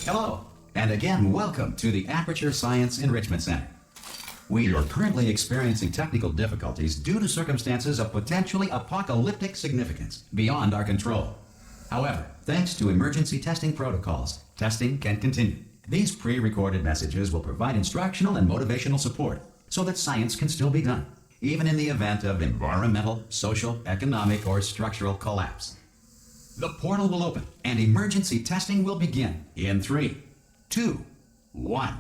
Hello, and again, welcome to the Aperture Science Enrichment Center. We are currently experiencing technical difficulties due to circumstances of potentially apocalyptic significance beyond our control. However, thanks to emergency testing protocols, testing can continue. These pre-recorded messages will provide instructional and motivational support so that science can still be done, even in the event of environmental, social, economic, or structural collapse. The portal will open and emergency testing will begin in 3, 2, 1.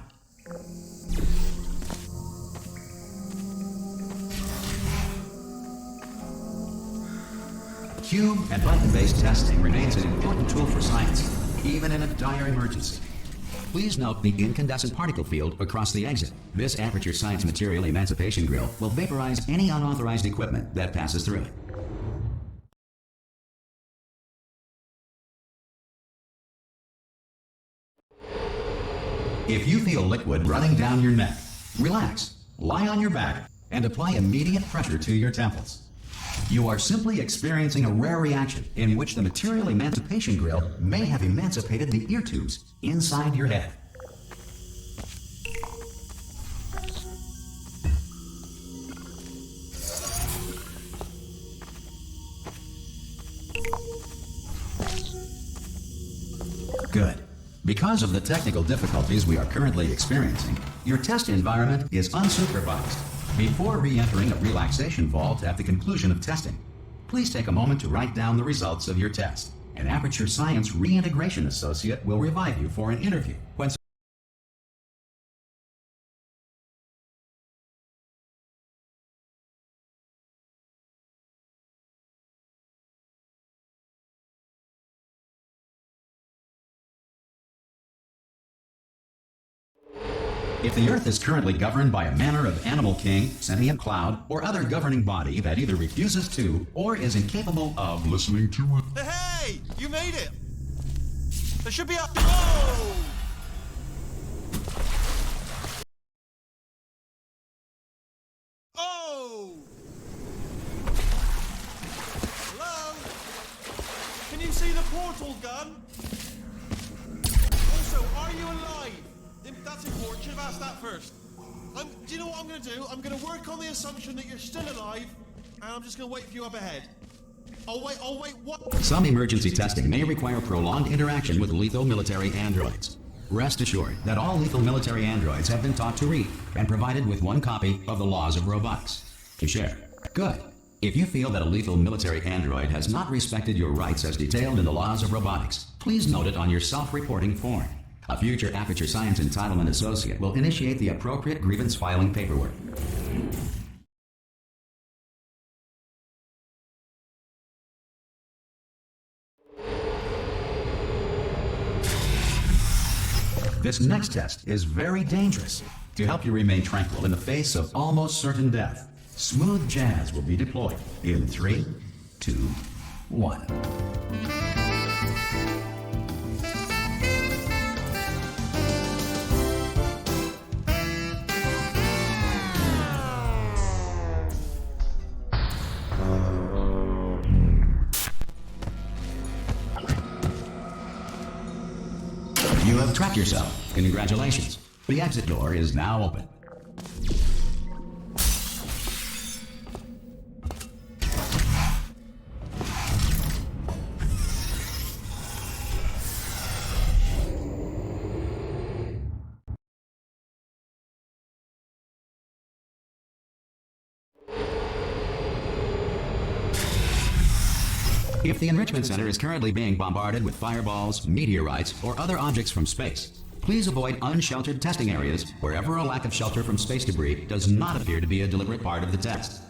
Cube and button-based testing remains an important tool for science, even in a dire emergency. Please note the incandescent particle field across the exit. This Aperture Science Material Emancipation Grill will vaporize any unauthorized equipment that passes through it. If you feel liquid running down your neck, relax, lie on your back, and apply immediate pressure to your temples. You are simply experiencing a rare reaction in which the material emancipation grill may have emancipated the ear tubes inside your head. Good. Because of the technical difficulties we are currently experiencing, your test environment is unsupervised. Before re-entering a relaxation vault at the conclusion of testing, please take a moment to write down the results of your test. An Aperture Science Reintegration Associate will revive you for an interview when If the Earth is currently governed by a manner of animal king, sentient cloud, or other governing body that either refuses to or is incapable of listening to it. Hey! You made it! There should be a... Oh! Oh! Hello? Can you see the portal gun? Also, are you alive? That's important. Should have asked that first. Do you know what I'm going to do? I'm going to work on the assumption that you're still alive, and I'm just going to wait for you up ahead. Oh wait, what? Some emergency testing may require prolonged interaction with lethal military androids. Rest assured that all lethal military androids have been taught to read and provided with one copy of the laws of robotics to share. Good. If you feel that a lethal military android has not respected your rights as detailed in the laws of robotics, please note it on your self-reporting form. A future Aperture Science Entitlement Associate will initiate the appropriate grievance filing paperwork. This next test is very dangerous. To help you remain tranquil in the face of almost certain death, smooth jazz will be deployed in 3, 2, 1. You have trapped yourself. Congratulations. The exit door is now open. If the Enrichment Center is currently being bombarded with fireballs, meteorites, or other objects from space, please avoid unsheltered testing areas wherever a lack of shelter from space debris does not appear to be a deliberate part of the test.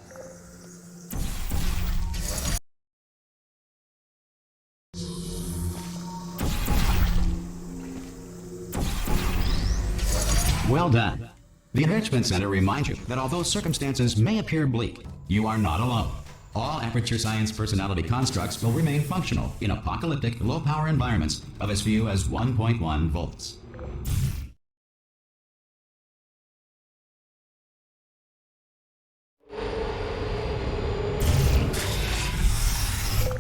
Well done. The Enrichment Center reminds you that although circumstances may appear bleak, you are not alone. All Aperture Science personality constructs will remain functional in apocalyptic, low-power environments of as few as 1.1 volts.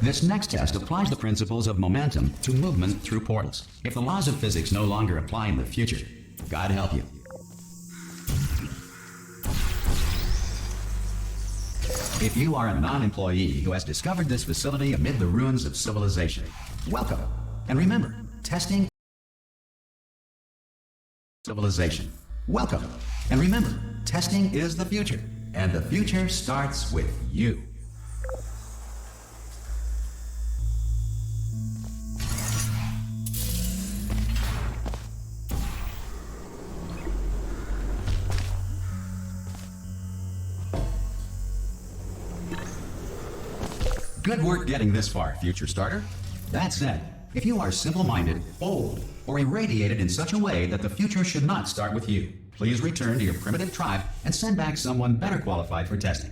This next test applies the principles of momentum to movement through portals. If the laws of physics no longer apply in the future, God help you. If you are a non-employee who has discovered this facility amid the ruins of civilization, welcome. And remember, testing civilization. Welcome. And remember, testing is the future. And the future starts with you. Good work getting this far, future starter. That said, if you are simple-minded, bold, or irradiated in such a way that the future should not start with you, please return to your primitive tribe and send back someone better qualified for testing.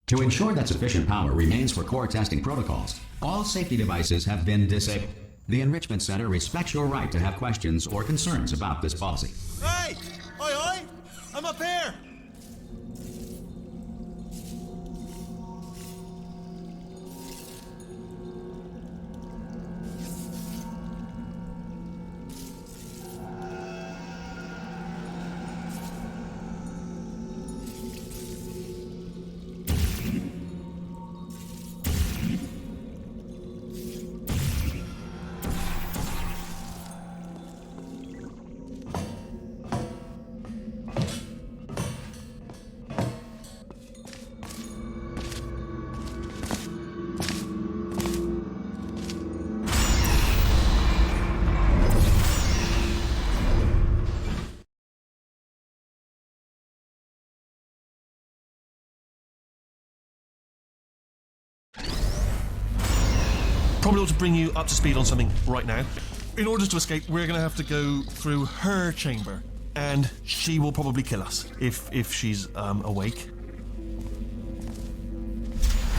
To ensure that sufficient power remains for core testing protocols, all safety devices have been disabled. The Enrichment Center respects your right to have questions or concerns about this policy. Hey! Oi, oi! I'm up here! Probably ought to bring you up to speed on something right now. In order to escape, we're going to have to go through her chamber, and she will probably kill us if she's awake.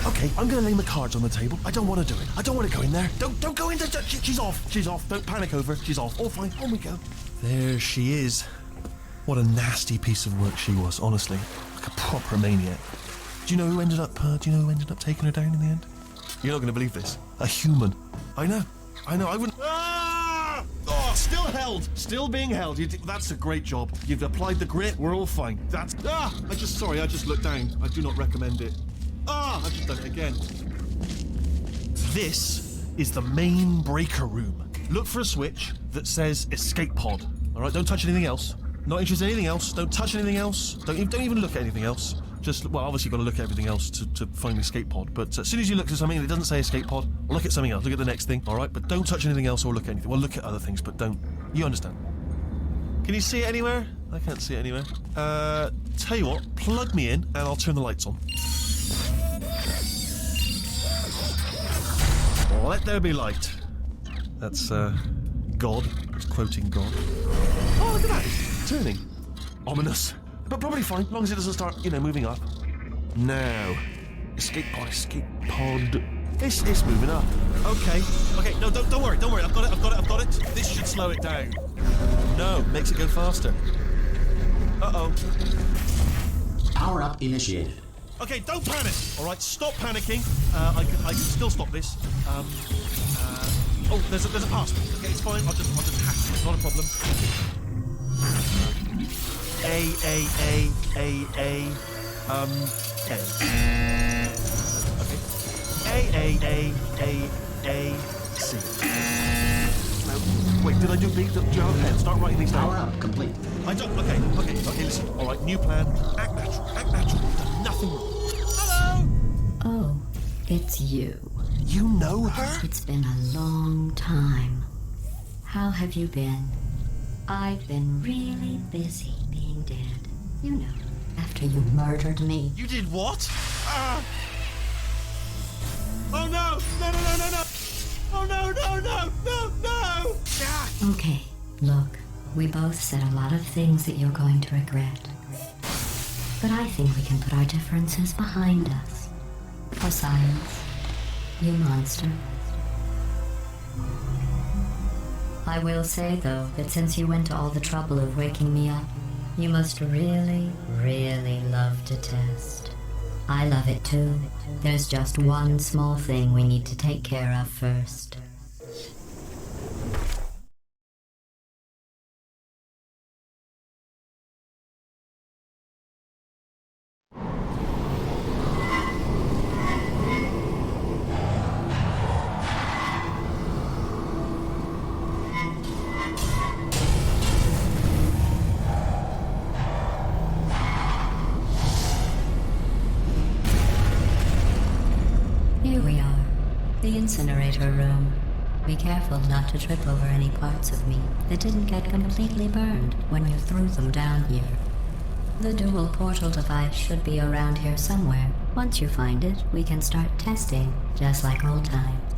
Okay, I'm going to lay my cards on the table. I don't want to do it. I don't want to go in there. Don't go in there. She's off. She's off. Don't panic over. She's off. All fine. On we go. There she is. What a nasty piece of work she was, honestly. Like a proper maniac. Do you know who ended up taking her down in the end? You're not going to believe this. A human. I know, I wouldn't... Ah! Oh, still held. Still being held. That's a great job. You've applied the grit. We're all fine. That's... I just looked down. I do not recommend it. I just done it again. This is the main breaker room. Look for a switch that says escape pod. All right, don't touch anything else. Not interested in anything else. Don't touch anything else. Don't even look at anything else. Just, well, obviously you've got to look at everything else to find the escape pod, but as soon as you look at something and it doesn't say escape pod, look at something else, look at the next thing, alright? But don't touch anything else or look at anything. Well, look at other things, but don't. You understand. Can you see it anywhere? I can't see it anywhere. Tell you what, plug me in and I'll turn the lights on. Let there be light. That's, God. It's quoting God. Oh, look at that. It's turning. Ominous. But probably fine, as long as it doesn't start, moving up. Now, escape pod. It's moving up. Okay, no, don't worry, I've got it. This should slow it down. No, makes it go faster. Uh-oh. Power up initiated. Okay, don't panic, all right? Stop panicking. I can still stop this. Oh, there's a password. Okay, it's fine, I'll just hack it, it's not a problem. A. Okay. A, C. Wait, did I do B? Do you have a pen? Start writing these down. Power up complete. I don't. Okay, listen. All right, new plan. Act natural. You've done nothing wrong. Hello! Oh, it's you. You know her? It's been a long time. How have you been? I've been really busy being dead. You know, after you murdered me. You did what? Oh no! No! Oh no! Okay, look, we both said a lot of things that you're going to regret. But I think we can put our differences behind us. For science, you monster. I will say, though, that since you went to all the trouble of waking me up, You must really, really love to test. I love it too. There's just one small thing we need to take care of first. Here we are, the incinerator room. Be careful not to trip over any parts of me that didn't get completely burned when you threw them down here. The dual portal device should be around here somewhere. Once you find it, we can start testing, just like old times.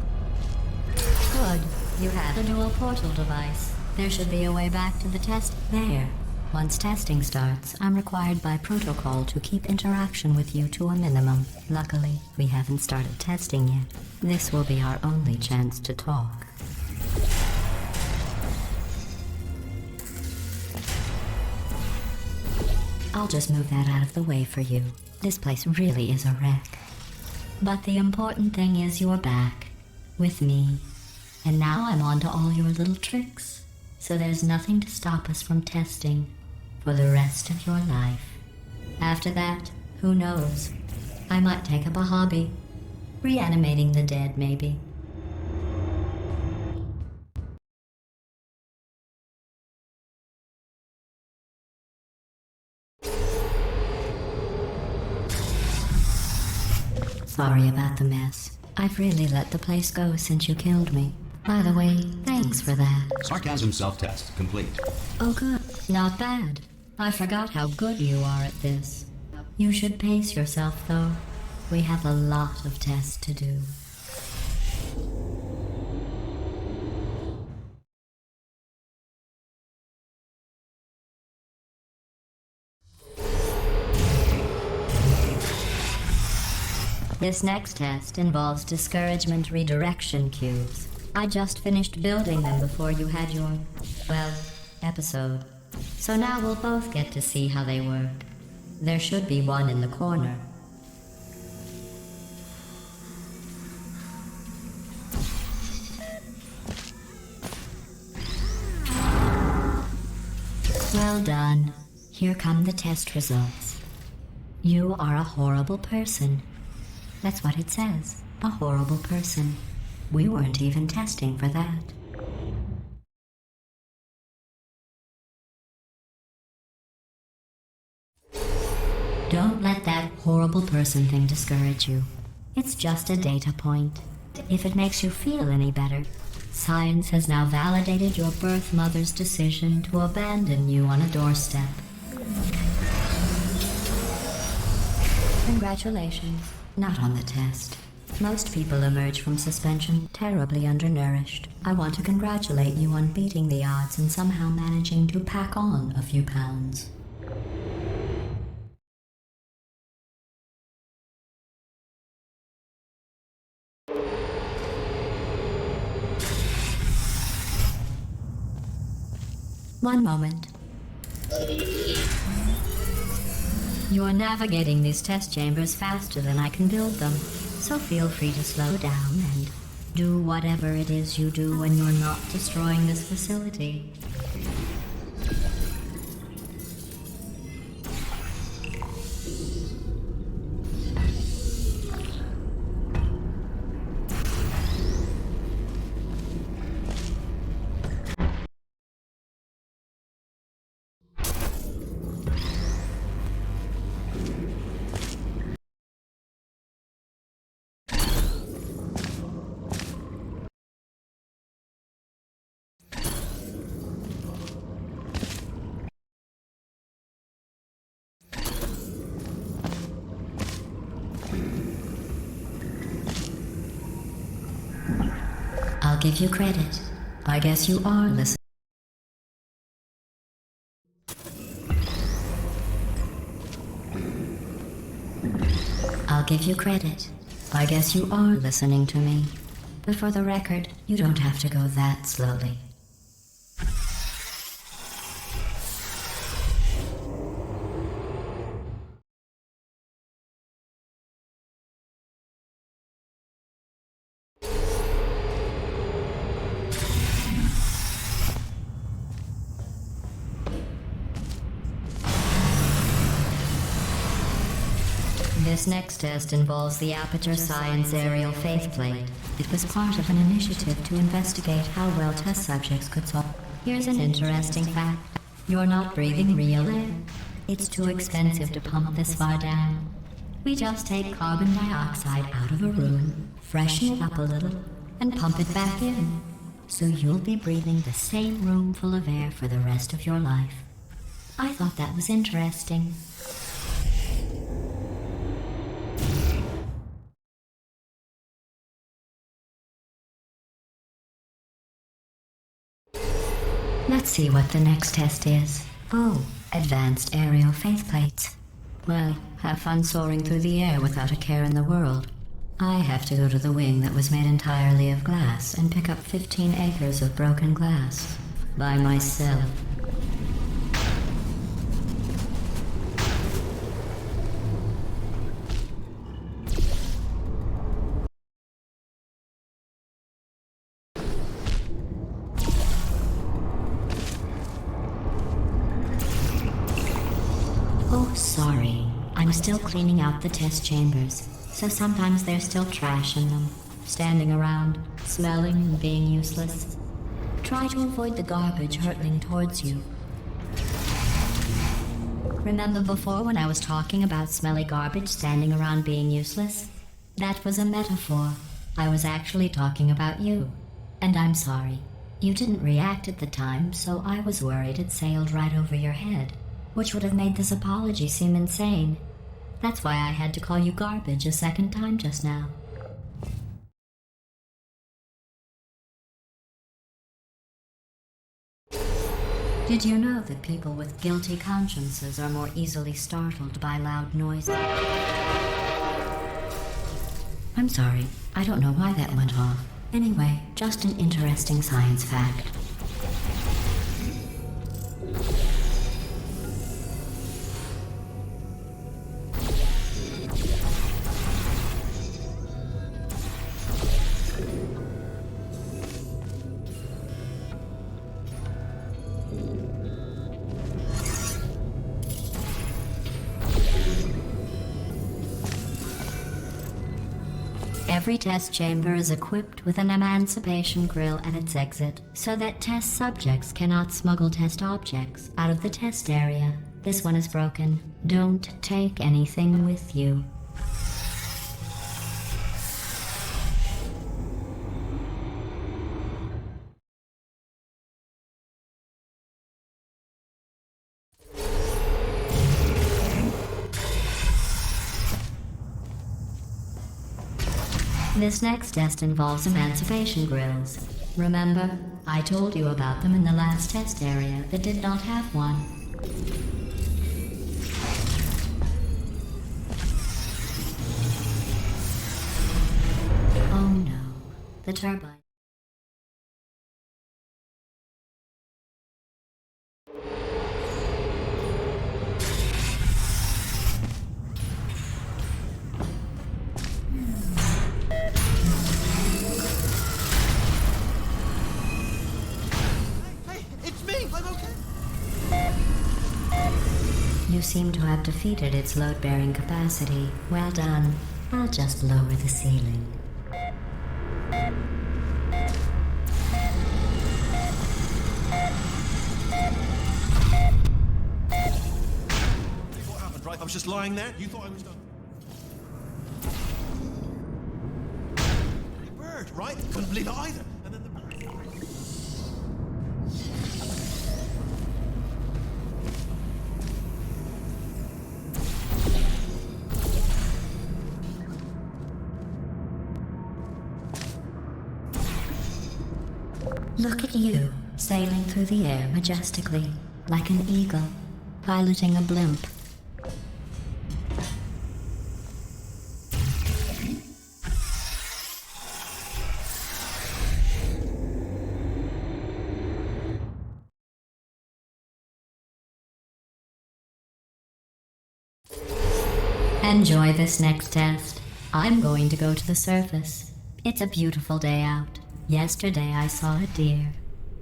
Good. You have the dual portal device. There should be a way back to the test there. Once testing starts, I'm required by protocol to keep interaction with you to a minimum. Luckily, we haven't started testing yet. This will be our only chance to talk. I'll just move that out of the way for you. This place really is a wreck. But the important thing is you're back, with me. And now I'm on to all your little tricks. So there's nothing to stop us from testing for the rest of your life. After that, who knows? I might take up a hobby. Reanimating the dead, maybe. Sorry about the mess. I've really let the place go since you killed me. By the way, thanks for that. Sarcasm self-test complete. Oh good, not bad. I forgot how good you are at this. You should pace yourself though. We have a lot of tests to do. This next test involves discouragement redirection cubes. I just finished building them before you had your, well, episode. So now we'll both get to see how they work. There should be one in the corner. Well done. Here come the test results. You are a horrible person. That's what it says. A horrible person. We weren't even testing for that. Don't let that horrible person thing discourage you. It's just a data point. If it makes you feel any better, science has now validated your birth mother's decision to abandon you on a doorstep. Congratulations. Not on the test. Most people emerge from suspension terribly undernourished. I want to congratulate you on beating the odds and somehow managing to pack on a few pounds. One moment. You're navigating these test chambers faster than I can build them, so feel free to slow down and do whatever it is you do when you're not destroying this facility. I'll give you credit. I guess you are listening. I'll give you credit. I guess you are listening to me. But for the record, you don't have to go that slowly. This next test involves the Aperture Science Aerial Faceplate. It was part of an initiative to investigate how well test subjects could solve. Here's an interesting fact. You're not breathing real air. It's too expensive to pump this far down. We just take carbon dioxide out of a room, freshen it up a little, and pump it back in. So you'll be breathing the same room full of air for the rest of your life. I thought that was interesting. Let's see what the next test is. Oh, advanced aerial faceplates. Well, have fun soaring through the air without a care in the world. I have to go to the wing that was made entirely of glass and pick up 15 acres of broken glass. By myself. Oh, sorry. I'm still cleaning out the test chambers, so sometimes there's still trash in them, standing around, smelling and being useless. Try to avoid the garbage hurtling towards you. Remember before when I was talking about smelly garbage standing around being useless? That was a metaphor. I was actually talking about you. And I'm sorry. You didn't react at the time, so I was worried it sailed right over your head, which would have made this apology seem insane. That's why I had to call you garbage a second time just now. Did you know that people with guilty consciences are more easily startled by loud noises? I'm sorry, I don't know why that went off. Anyway, just an interesting science fact. Every test chamber is equipped with an emancipation grill at its exit, so that test subjects cannot smuggle test objects out of the test area. This one is broken. Don't take anything with you. This next test involves emancipation grills. Remember, I told you about them in the last test area that did not have one. Oh no, the turbine. You seem to have defeated its load-bearing capacity. Well done. I'll just lower the ceiling. What happened, right? I was just lying there. You thought I was done. Pretty bird, right? Couldn't believe it either. And then the... Look at you, sailing through the air majestically, like an eagle, piloting a blimp. Enjoy this next test. I'm going to go to the surface. It's a beautiful day out. Yesterday I saw a deer.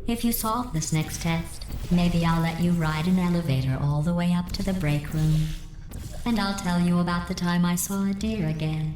If you solve this next test, maybe I'll let you ride an elevator all the way up to the break room. And I'll tell you about the time I saw a deer again.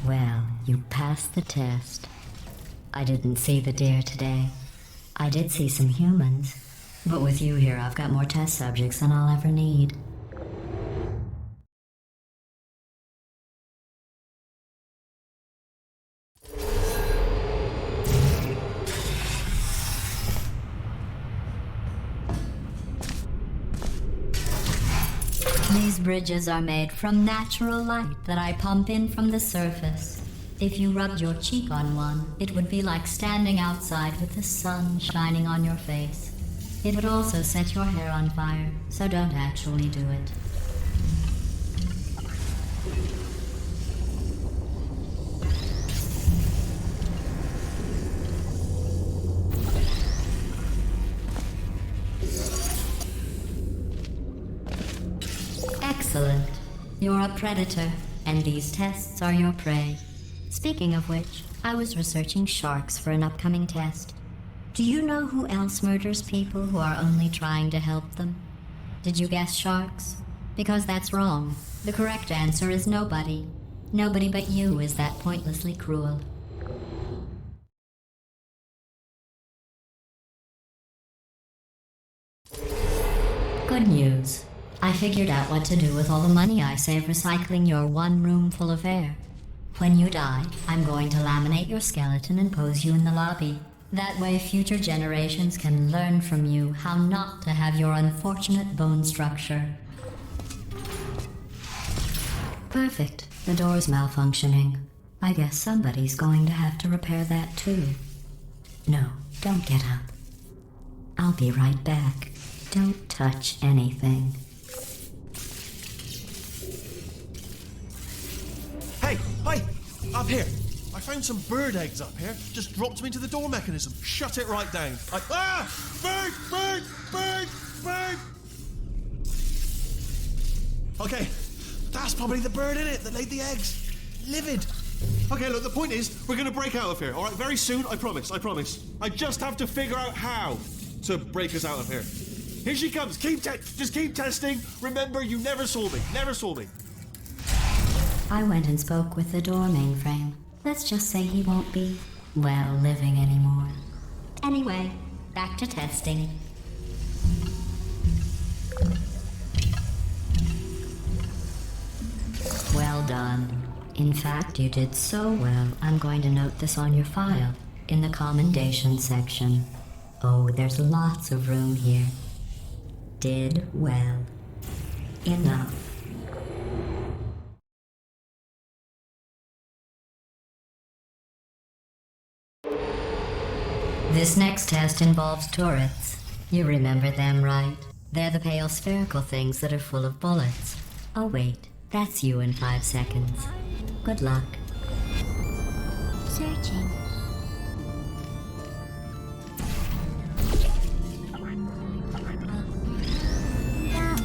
Well, you passed the test. I didn't see the deer today. I did see some humans, but with you here, I've got more test subjects than I'll ever need. These bridges are made from natural light that I pump in from the surface. If you rubbed your cheek on one, it would be like standing outside with the sun shining on your face. It would also set your hair on fire, so don't actually do it. Excellent. You're a predator, and these tests are your prey. Speaking of which, I was researching sharks for an upcoming test. Do you know who else murders people who are only trying to help them? Did you guess sharks? Because that's wrong. The correct answer is nobody. Nobody but you is that pointlessly cruel. Good news. I figured out what to do with all the money I save recycling your one room full of air. When you die, I'm going to laminate your skeleton and pose you in the lobby. That way future generations can learn from you how not to have your unfortunate bone structure. Perfect. The door's malfunctioning. I guess somebody's going to have to repair that too. No, don't get up. I'll be right back. Don't touch anything. Hey, up here. I found some bird eggs up here. Just dropped them into the door mechanism. Shut it right down. Bird! Okay, that's probably the bird in it that laid the eggs. Livid. Okay, look, the point is, we're gonna break out of here, all right? Very soon, I promise. I just have to figure out how to break us out of here. Here she comes. Just keep testing. Remember, you never saw me. I went and spoke with the door mainframe. Let's just say he won't be, well, living anymore. Anyway, back to testing. Well done. In fact, you did so well, I'm going to note this on your file, in the commendation section. Oh, there's lots of room here. Did well. Enough. This next test involves turrets. You remember them, right? They're the pale spherical things that are full of bullets. Oh wait, that's you in 5 seconds. Good luck. Searching. Down.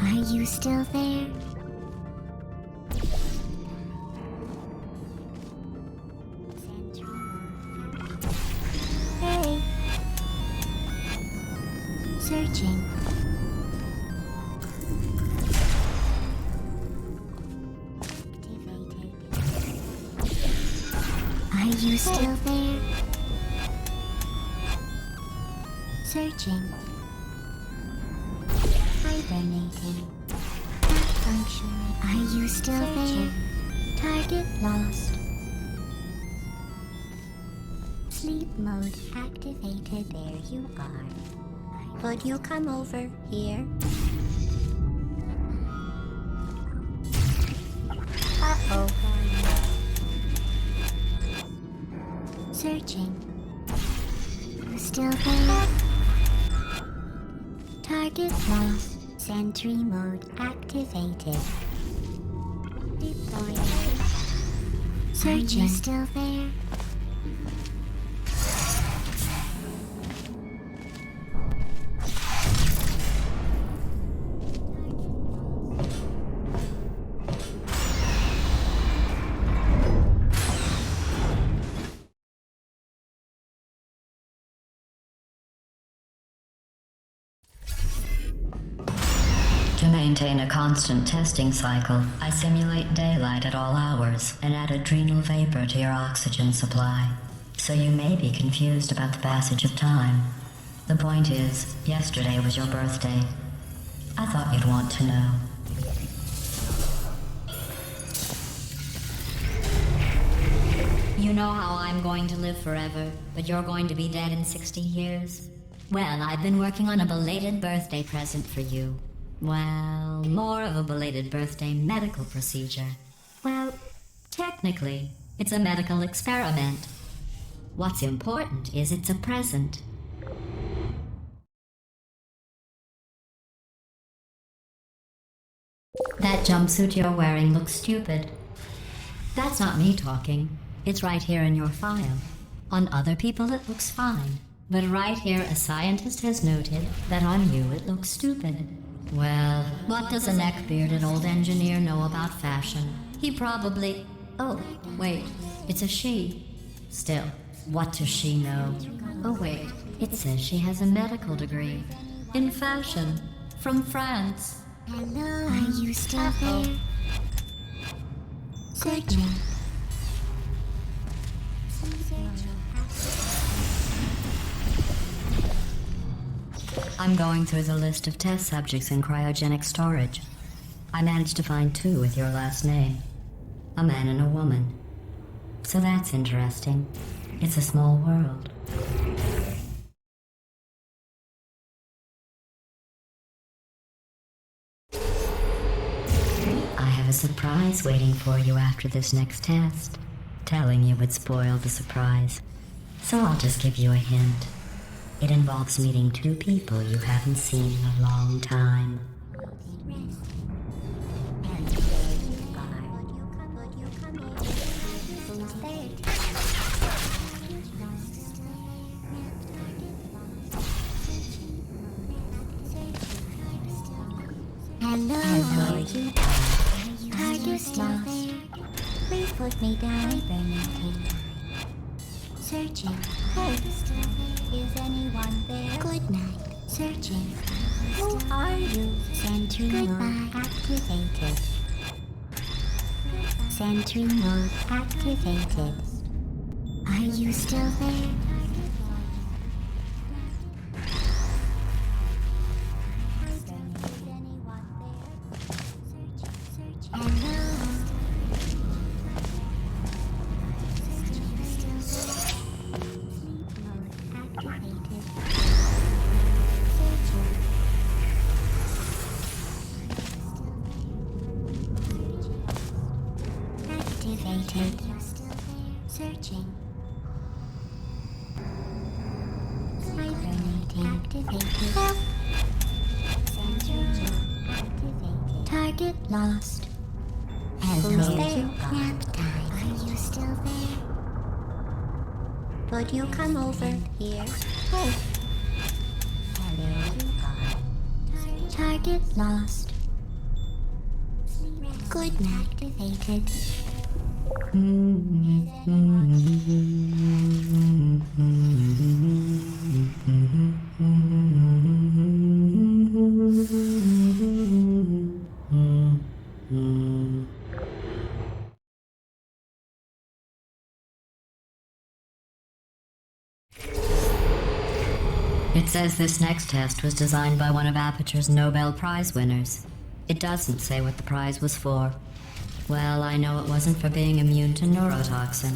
Are you still there? Hey. Searching. Are you still there? Searching. Hibernating. Functioning. Are you still there? Target lost. Sleep mode activated. There you are. Would you come over here? Uh-oh. Searching. Still there? Target lost. Sentry mode activated. Deploying. Searching. Are you still there? To maintain a constant testing cycle, I simulate daylight at all hours and add adrenal vapor to your oxygen supply. So you may be confused about the passage of time. The point is, yesterday was your birthday. I thought you'd want to know. You know how I'm going to live forever, but you're going to be dead in 60 years? Well, I've been working on a belated birthday present for you. Well, more of a belated birthday medical procedure. Well, technically, it's a medical experiment. What's important is it's a present. That jumpsuit you're wearing looks stupid. That's not me talking. It's right here in your file. On other people it looks fine. But right here a scientist has noted that on you it looks stupid. Well, what does a neck-bearded old engineer know about fashion? He probably... Oh, wait, it's a she. Still, what does she know? Oh wait, it says she has a medical degree. In fashion. From France. Hello, are you still there? Searching. I'm going through the list of test subjects in cryogenic storage. I managed to find 2 with your last name. A man and a woman. So that's interesting. It's a small world. I have a surprise waiting for you after this next test. Telling you would spoil the surprise. So I'll just give you a hint. It involves meeting 2 people you haven't seen in a long time. Hello, are you still there? Please put me down. Hibernating. Searching. Hey, is anyone there? Good night. Searching. Who are you? Sentry mode activated. Sentry mode activated. Are you still there? activated. Sensor activated. Target lost. Who's there? Nap time. Are you still there? Would you come over here? Oh. There you are. Target lost. Good night. Activated. It says this next test was designed by one of Aperture's Nobel Prize winners. It doesn't say what the prize was for. Well, I know it wasn't for being immune to neurotoxin.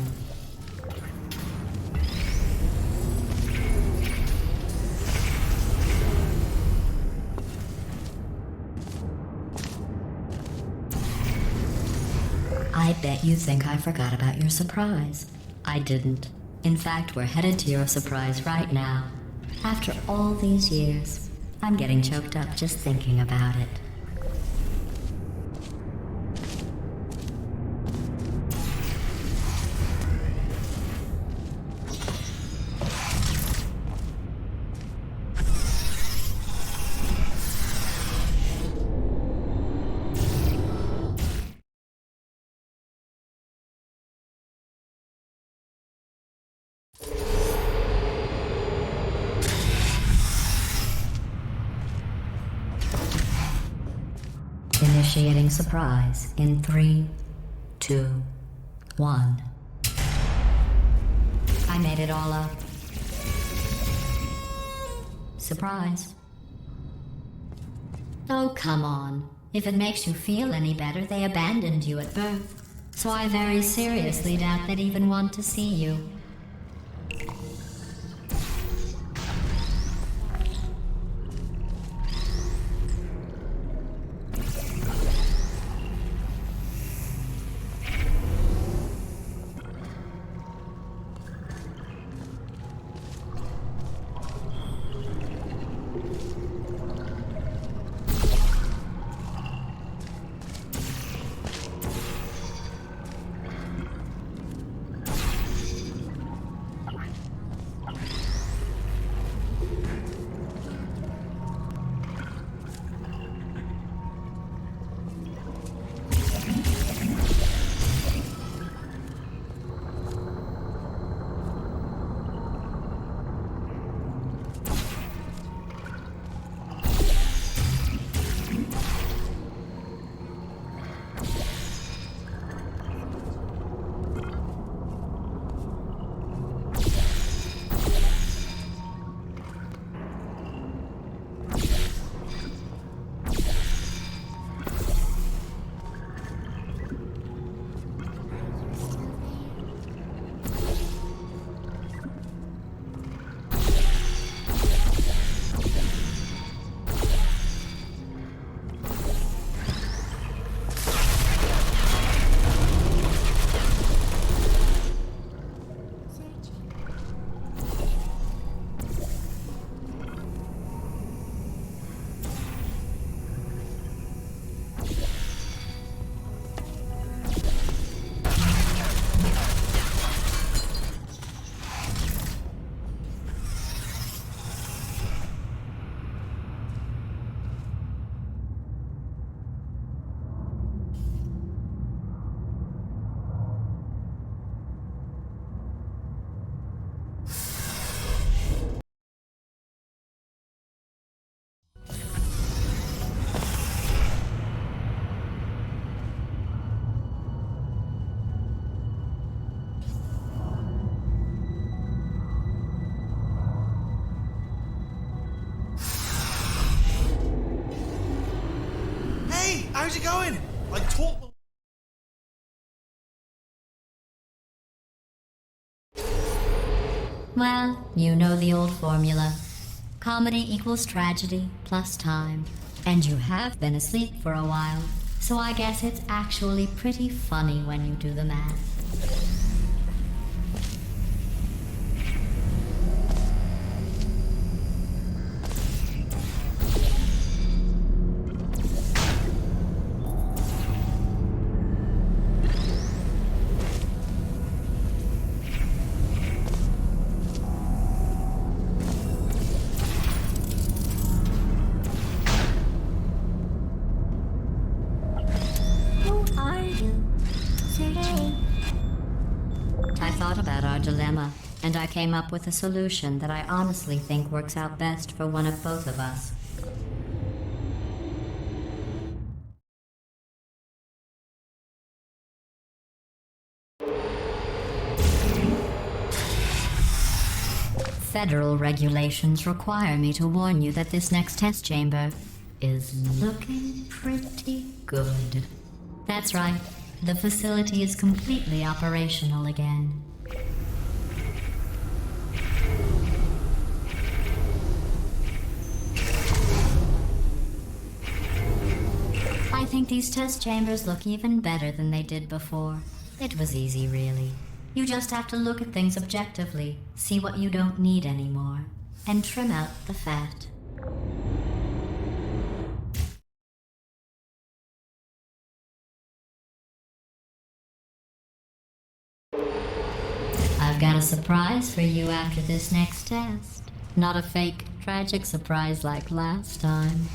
I bet you think I forgot about your surprise. I didn't. In fact, we're headed to your surprise right now. After all these years, I'm getting choked up just thinking about it. Initiating surprise in 3, 2, 1. I made it all up. Surprise. Oh, come on. If it makes you feel any better, they abandoned you at birth. So I very seriously doubt they'd even want to see you. How's it going? I taught them. Well, you know the old formula. Comedy equals tragedy plus time. And you have been asleep for a while, so I guess it's actually pretty funny when you do the math. and I came up with a solution that I honestly think works out best for one of both of us. Federal regulations require me to warn you that this next test chamber is looking pretty good. That's right, the facility is completely operational again. I think these test chambers look even better than they did before. It was easy, really. You just have to look at things objectively, see what you don't need anymore, and trim out the fat. I've got a surprise for you after this next test. Not a fake, tragic surprise like last time.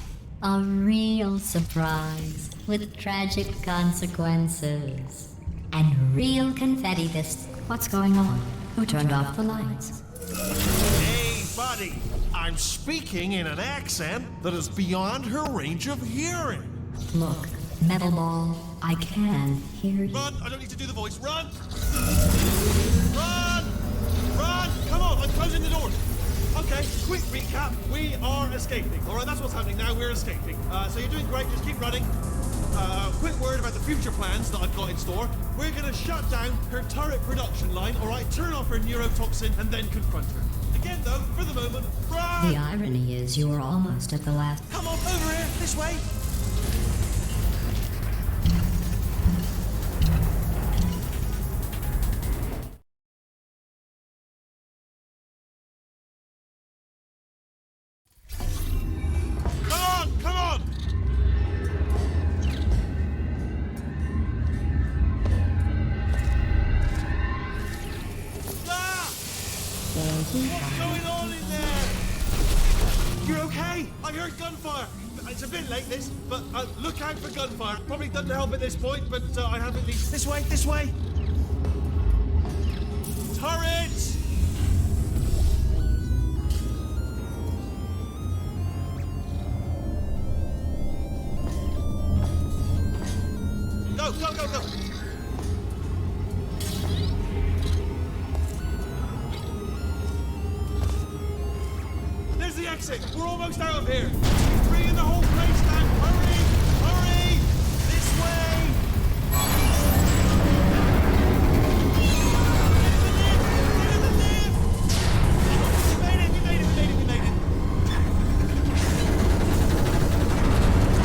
A real surprise with tragic consequences. And real confetti this. What's going on? Who turned off the lights? Hey, buddy. I'm speaking in an accent that is beyond her range of hearing. Look, Metal Ball, I can hear you. Run! I don't need to do the voice. Run! Run! Run! Come on, I'm closing the doors. Okay, quick recap. We are escaping. All right, that's what's happening now. We're escaping. So you're doing great. Just keep running. Quick word about the future plans that I've got in store. We're going to shut down her turret production line, all right? Turn off her neurotoxin and then confront her. Again, though, for the moment, run! The irony is you were almost at the last... Come on, over here, this way. Come on! Ah! What's going on in there? You're okay? I heard gunfire. It's a bit late, this, but look out for gunfire. Probably doesn't help at this point, but I have at least... This way, this way! Turret! Go, go, go, go! There's the exit. We're almost out of here. Bringing the whole place down. Hurry! Hurry! This way! Get in the lift! We made it, we made it, we made it, we made it.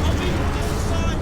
I'll be on the other side.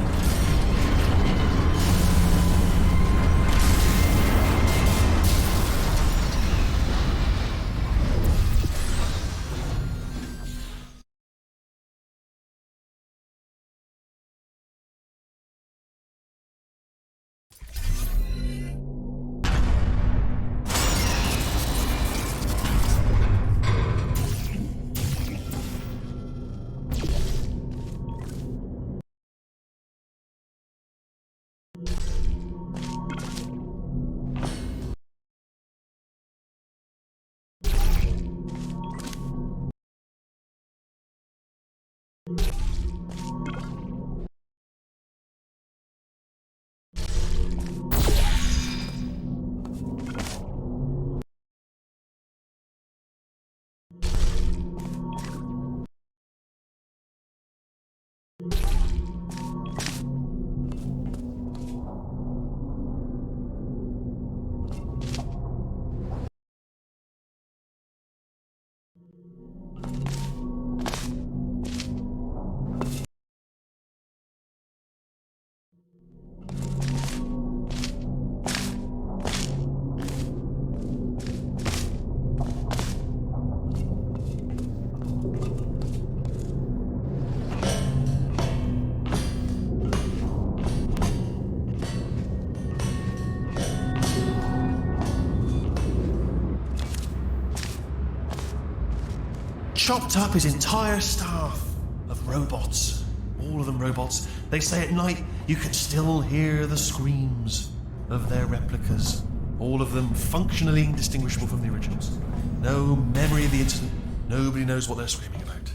Chopped up his entire staff of robots. All of them robots. They say at night you can still hear the screams of their replicas. All of them functionally indistinguishable from the originals. No memory of the incident. Nobody knows what they're screaming about.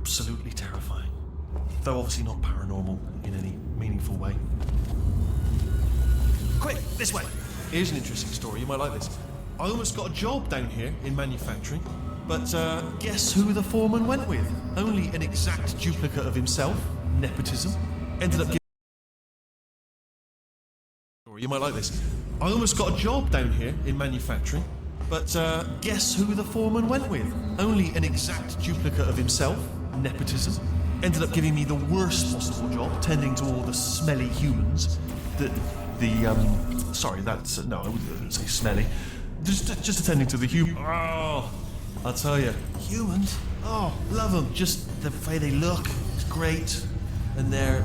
Absolutely terrifying. Though obviously not paranormal in any meaningful way. Quick, this way! Here's an interesting story, you might like this. I almost got a job down here in manufacturing, but guess who the foreman went with? Only an exact duplicate of himself. Nepotism. Ended up giving... You might like this. I almost got a job down here in manufacturing, but guess who the foreman went with? Only an exact duplicate of himself. Nepotism. Ended up giving me the worst possible job, tending to all the smelly humans. Sorry, that's... no, I wouldn't say smelly. Just attending to the Oh, I'll tell you, humans, oh, love them. Just the way they look is great. And their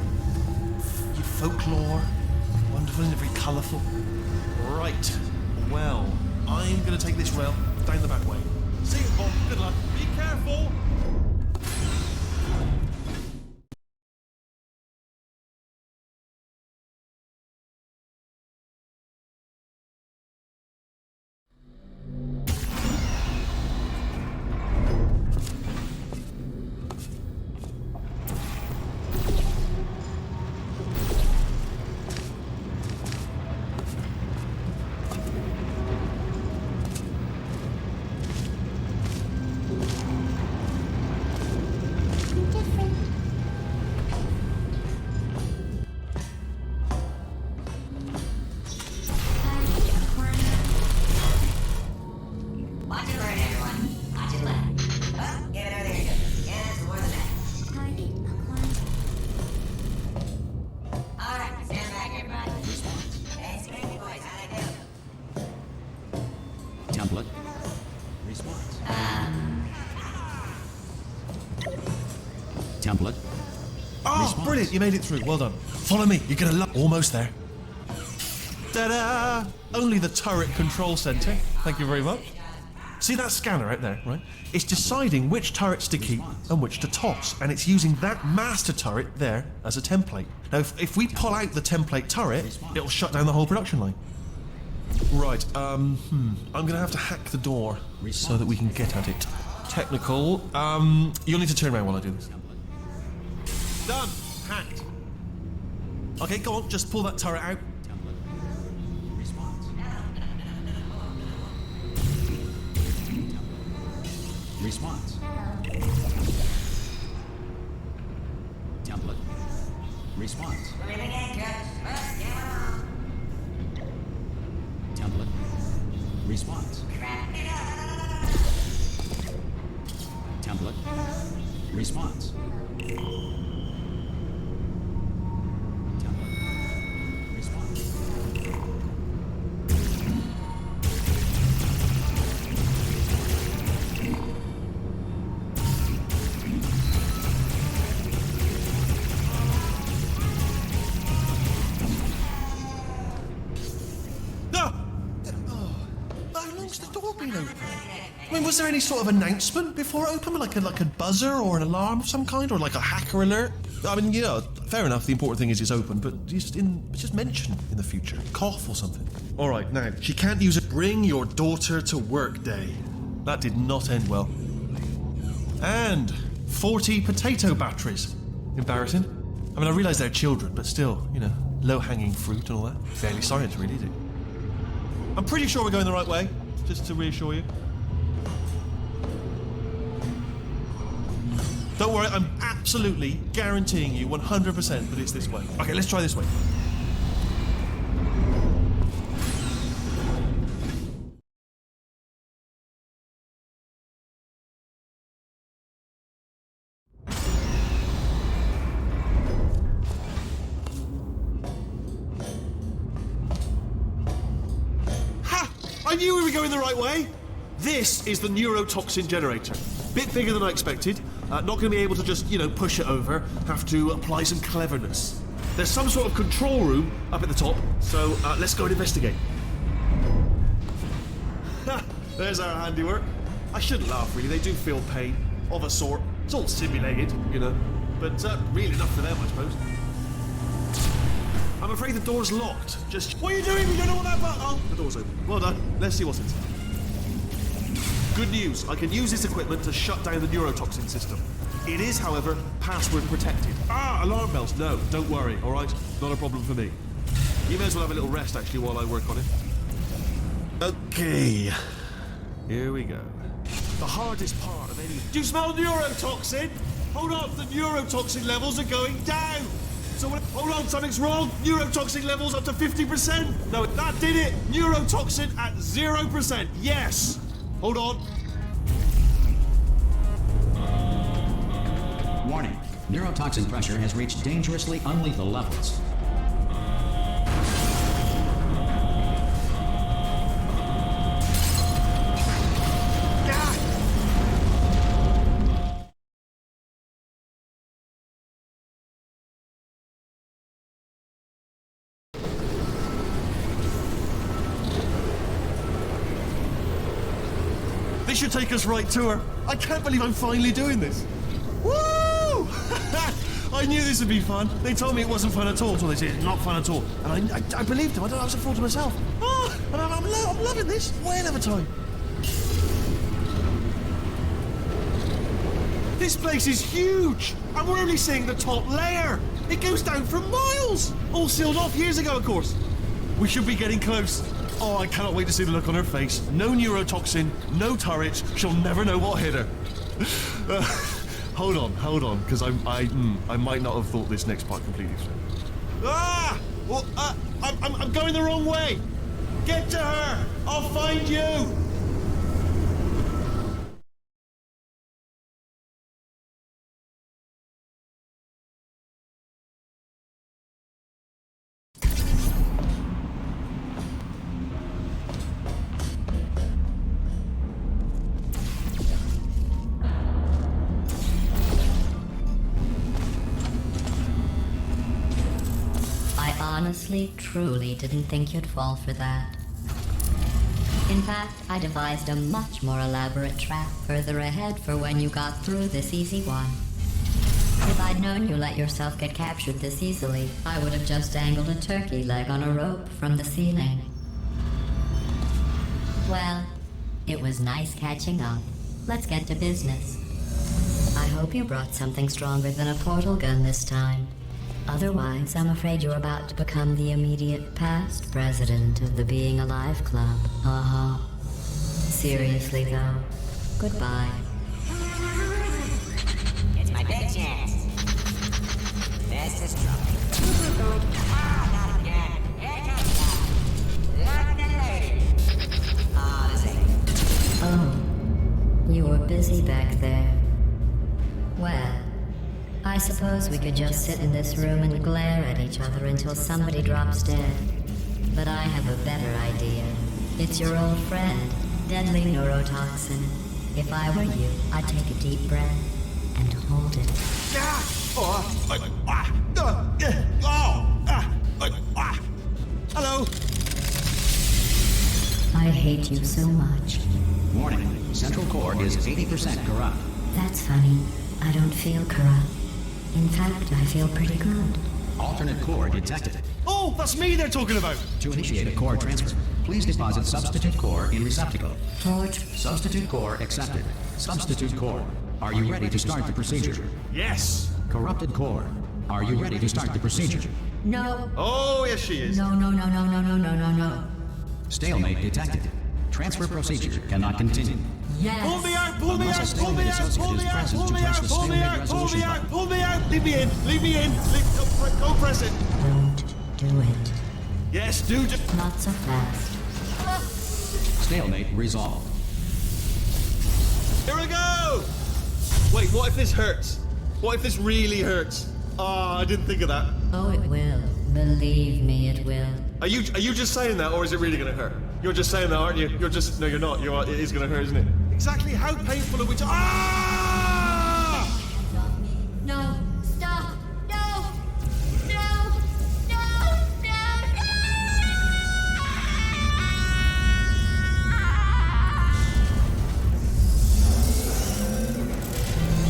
folklore, wonderful and very colourful. Right, well, I'm going to take this rail down the back way. See you, Bob. Good luck. Be careful. Template. Response. Template. Oh, Response. brilliant, you made it through. Well done. Follow me, you're gonna love... Almost there. Ta-da! Only the turret control center. Thank you very much. See that scanner out there, right? It's deciding which turrets to keep and which to toss, and it's using that master turret there as a template. Now, if we pull out the template turret, it'll shut down the whole production line. Right, I'm gonna have to hack the door so that we can get at it. Technical, you'll need to turn around while I do this. Done! Hacked. Okay, go on, just pull that turret out. Response. Template. Response. Template. Response. Template. Response. Template. Response. I mean, was there any sort of announcement before it opened, like a buzzer or an alarm of some kind, or like a hacker alert? I mean, you know, fair enough. The important thing is it's open, but just mention in the future, cough or something. All right, now she can't use it. Bring your daughter to work day. That did not end well. And 40 potato batteries. Embarrassing. I mean, I realise they're children, but still, you know, low-hanging fruit and all that. Fairly science, really, is it? I'm pretty sure we're going the right way. Just to reassure you. Don't worry, I'm absolutely guaranteeing you 100% that it's this way. Okay, let's try this way. Ha! I knew we were going the right way! This is the neurotoxin generator. Bit bigger than I expected. Not going to be able to just, you know, push it over. Have to apply some cleverness. There's some sort of control room up at the top, so let's go and investigate. Ha! There's our handiwork. I shouldn't laugh, really. They do feel pain, of a sort. It's all simulated, you know. But really enough for them, I suppose. I'm afraid the door's locked. Just... What are you doing? You don't know what that button... Oh, the door's open. Well done. Let's see what's inside. Good news. I can use this equipment to shut down the neurotoxin system. It is, however, password protected. Ah, alarm bells. No, don't worry, all right? Not a problem for me. You may as well have a little rest, actually, while I work on it. Okay. Here we go. The hardest part of any... Do you smell neurotoxin? Hold on, the neurotoxin levels are going down. So hold on, something's wrong. Neurotoxin levels up to 50%. No, that did it. Neurotoxin at 0%. Yes. Hold on. Warning. Neurotoxin pressure has reached dangerously unlethal levels. This should take us right to her. I can't believe I'm finally doing this. Woo! I knew this would be fun. They told me it wasn't fun at all, so they said it's not fun at all. And I believed them. I was a fool to myself. Oh, and I'm loving this. Whale of a time. This place is huge, and we're only seeing the top layer. It goes down for miles. All sealed off years ago, of course. We should be getting close. Oh, I cannot wait to see the look on her face. No neurotoxin, no turrets. She'll never know what hit her. Hold on, because I might not have thought this next part completely through. Ah! Well, I'm going the wrong way. Get to her. I'll find you. Honestly, truly didn't think you'd fall for that. In fact, I devised a much more elaborate trap further ahead for when you got through this easy one. If I'd known you let yourself get captured this easily, I would have just dangled a turkey leg on a rope from the ceiling. Well, it was nice catching up. Let's get to business. I hope you brought something stronger than a portal gun this time. Otherwise, I'm afraid you're about to become the immediate past president of the Being Alive Club. Seriously, though, goodbye. It's my big chance. This is trouble. Ah, not again. Here comes that. Lock the lady. Ah, this ain't. Oh, you were busy back there. Well, I suppose we could just sit in this room and glare at each other until somebody drops dead. But I have a better idea. It's your old friend, deadly neurotoxin. If I were you, I'd take a deep breath and hold it. Hello. I hate you so much. Warning. Central core is 80% corrupt. That's funny. I don't feel corrupt. In fact, I feel pretty good. Alternate core detected. Oh, that's me they're talking about. To initiate a core transfer, please deposit substitute core in receptacle. Forge. Substitute core accepted. Substitute core. Are you ready to start the procedure? Yes. Corrupted core. Are you ready to start the procedure? No. Oh, yes, she is. No. Stalemate detected. Transfer procedure cannot continue. Yes. Pull me out, pull me Unless a out, pull stalemate me out, associate pull is me out, present pull to me press out, the pull me stalemate out, pull resolution me out, button. pull me out, leave me in, leave me in. Go press it. Don't do it. Yes, do just... Not so fast. Stalemate resolved. Here we go! Wait, what if this hurts? What if this really hurts? Ah, I didn't think of that. Oh, it will. Believe me, it will. Are you just saying that, or is it really gonna hurt? You're just saying that, aren't you? You're just... No, you're not. It is gonna hurt, isn't it? Exactly how painful are we to... Ah! No. Stop. No.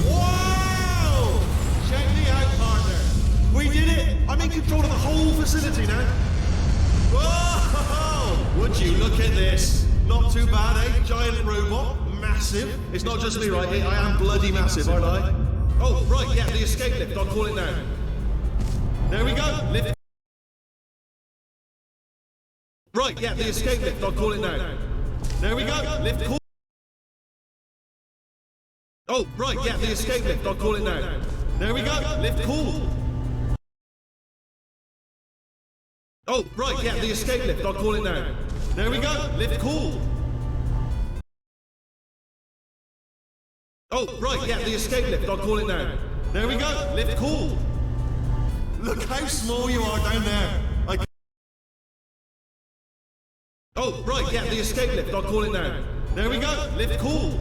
Whoa! Check me out, partner. We did it! I'm in control of the whole facility now. bad, eh? Giant robot, massive. It's not just me, right? I am bloody massive, aren't I? Oh, right, yeah, the escape lift. I'll call it now. There we go. Lift. Right, yeah, the escape lift. I'll call it now. There we go. Lift. Call. Oh, right, yeah, the escape lift. I'll call it now. There we go. Lift. Cool. Oh, right, yeah, the escape lift. I'll call it now. There we go. Lift. Cool. Oh, right, yeah, the escape lift. I'll call it now. There we go. Lift. Cool. Look how small you are down there. Oh, right, yeah, the escape lift. I'll call it now. There we go. Lift. Cool.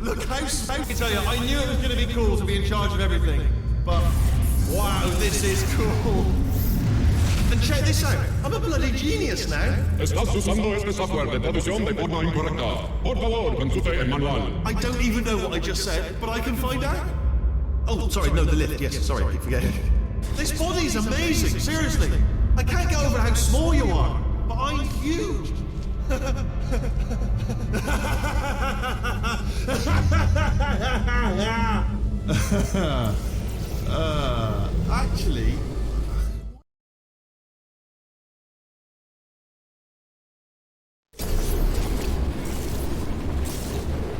Look how small. I tell you, I knew it was going to be cool to be in charge of everything. But, wow, this is cool. And check this out. I'm a bloody genius now. Estás usando este software de traducción de forma incorrecta. Por favor, consulte el manual. I don't even know what I just said, but I can find out. Oh, sorry, no, the lift. Yes, sorry, I keep forgetting. This body's amazing, seriously. I can't get over how small you are, but I'm huge. Actually...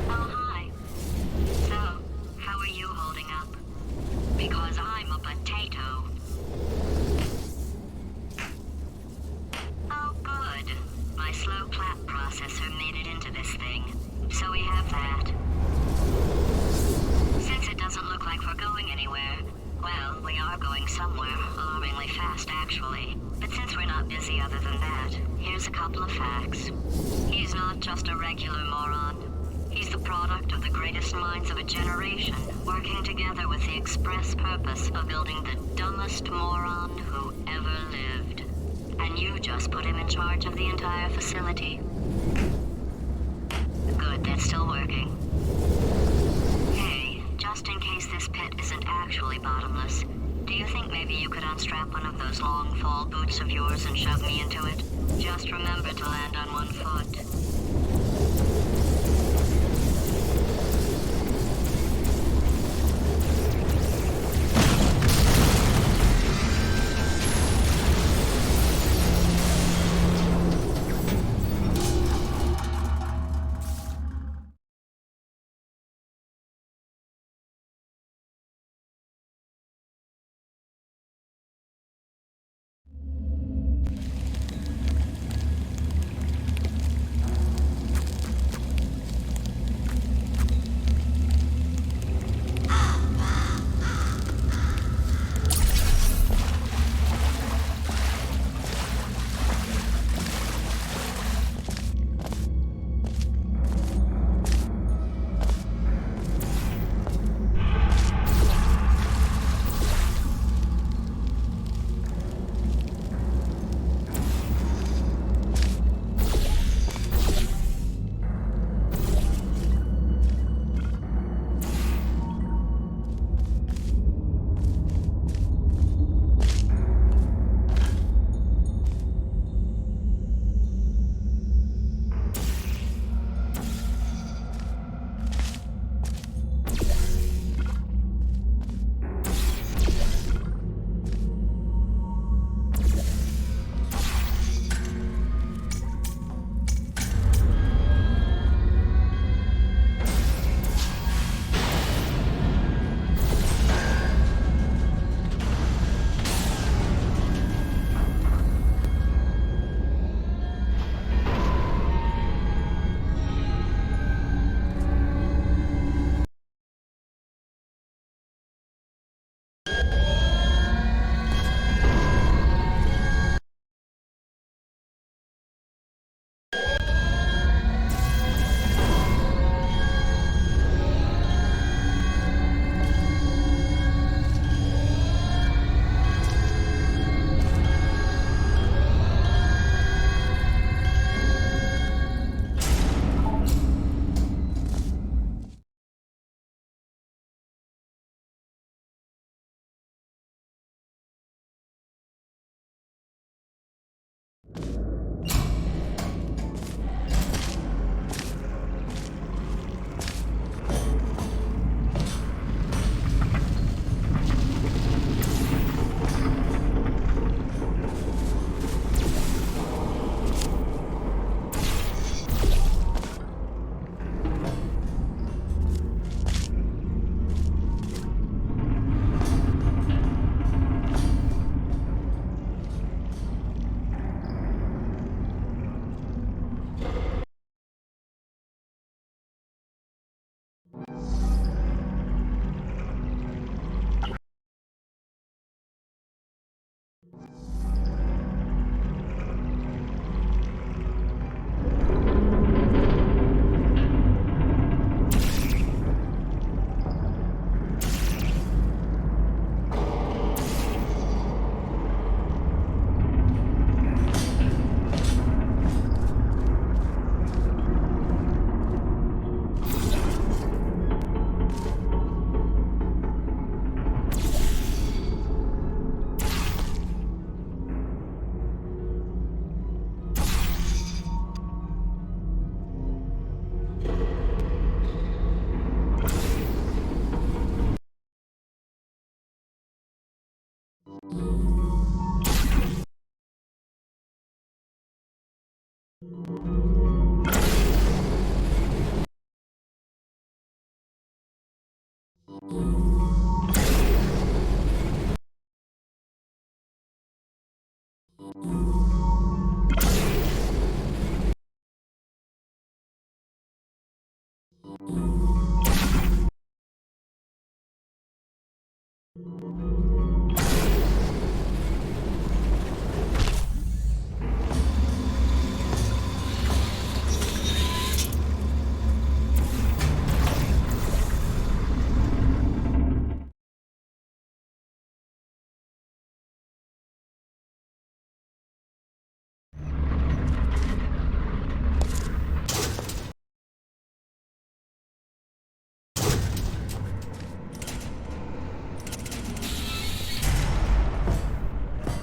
Oh, hi. So, how are you holding up? Because I'm a potato. Oh, good. My slow clap processor made it into this thing. So we have that. Since it doesn't look like we're going anywhere, well, we are going somewhere, alarmingly fast actually. But since we're not busy other than that, here's a couple of facts. He's not just a regular moron. He's the product of the greatest minds of a generation, working together with the express purpose of building the dumbest moron who ever lived. And you just put him in charge of the entire facility. Good, that's still working. Hey, just in case this pit isn't actually bottomless, do you think maybe you could unstrap one of those long fall boots of yours and shove me into it? Just remember to land on one foot.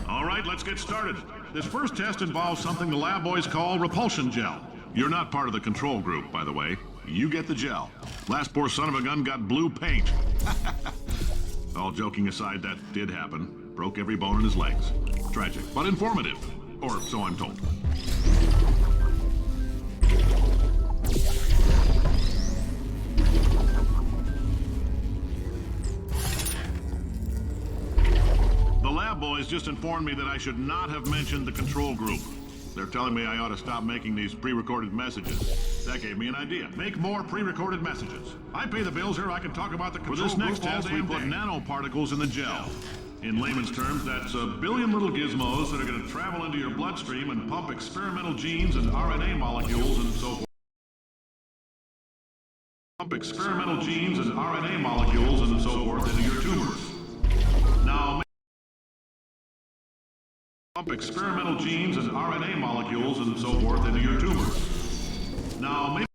All right, let's get started. This first test involves something the lab boys call repulsion gel. You're not part of the control group, by the way. You get the gel. Last poor son of a gun got blue paint. All joking aside, that did happen. Broke every bone in his legs. Tragic, but informative. Or so I'm told. The lab boys just informed me that I should not have mentioned the control group. They're telling me I ought to stop making these pre-recorded messages. That gave me an idea. Make more pre-recorded messages. I pay the bills here, I can talk about the control group. For this next test, we put nanoparticles in the gel. In layman's terms, that's a billion little gizmos that are going to travel into your bloodstream and pump experimental genes and RNA molecules and so forth. Pump experimental genes and RNA molecules and so forth into your tumors. Now, pump experimental genes and RNA molecules and so forth into your tumors. Now, maybe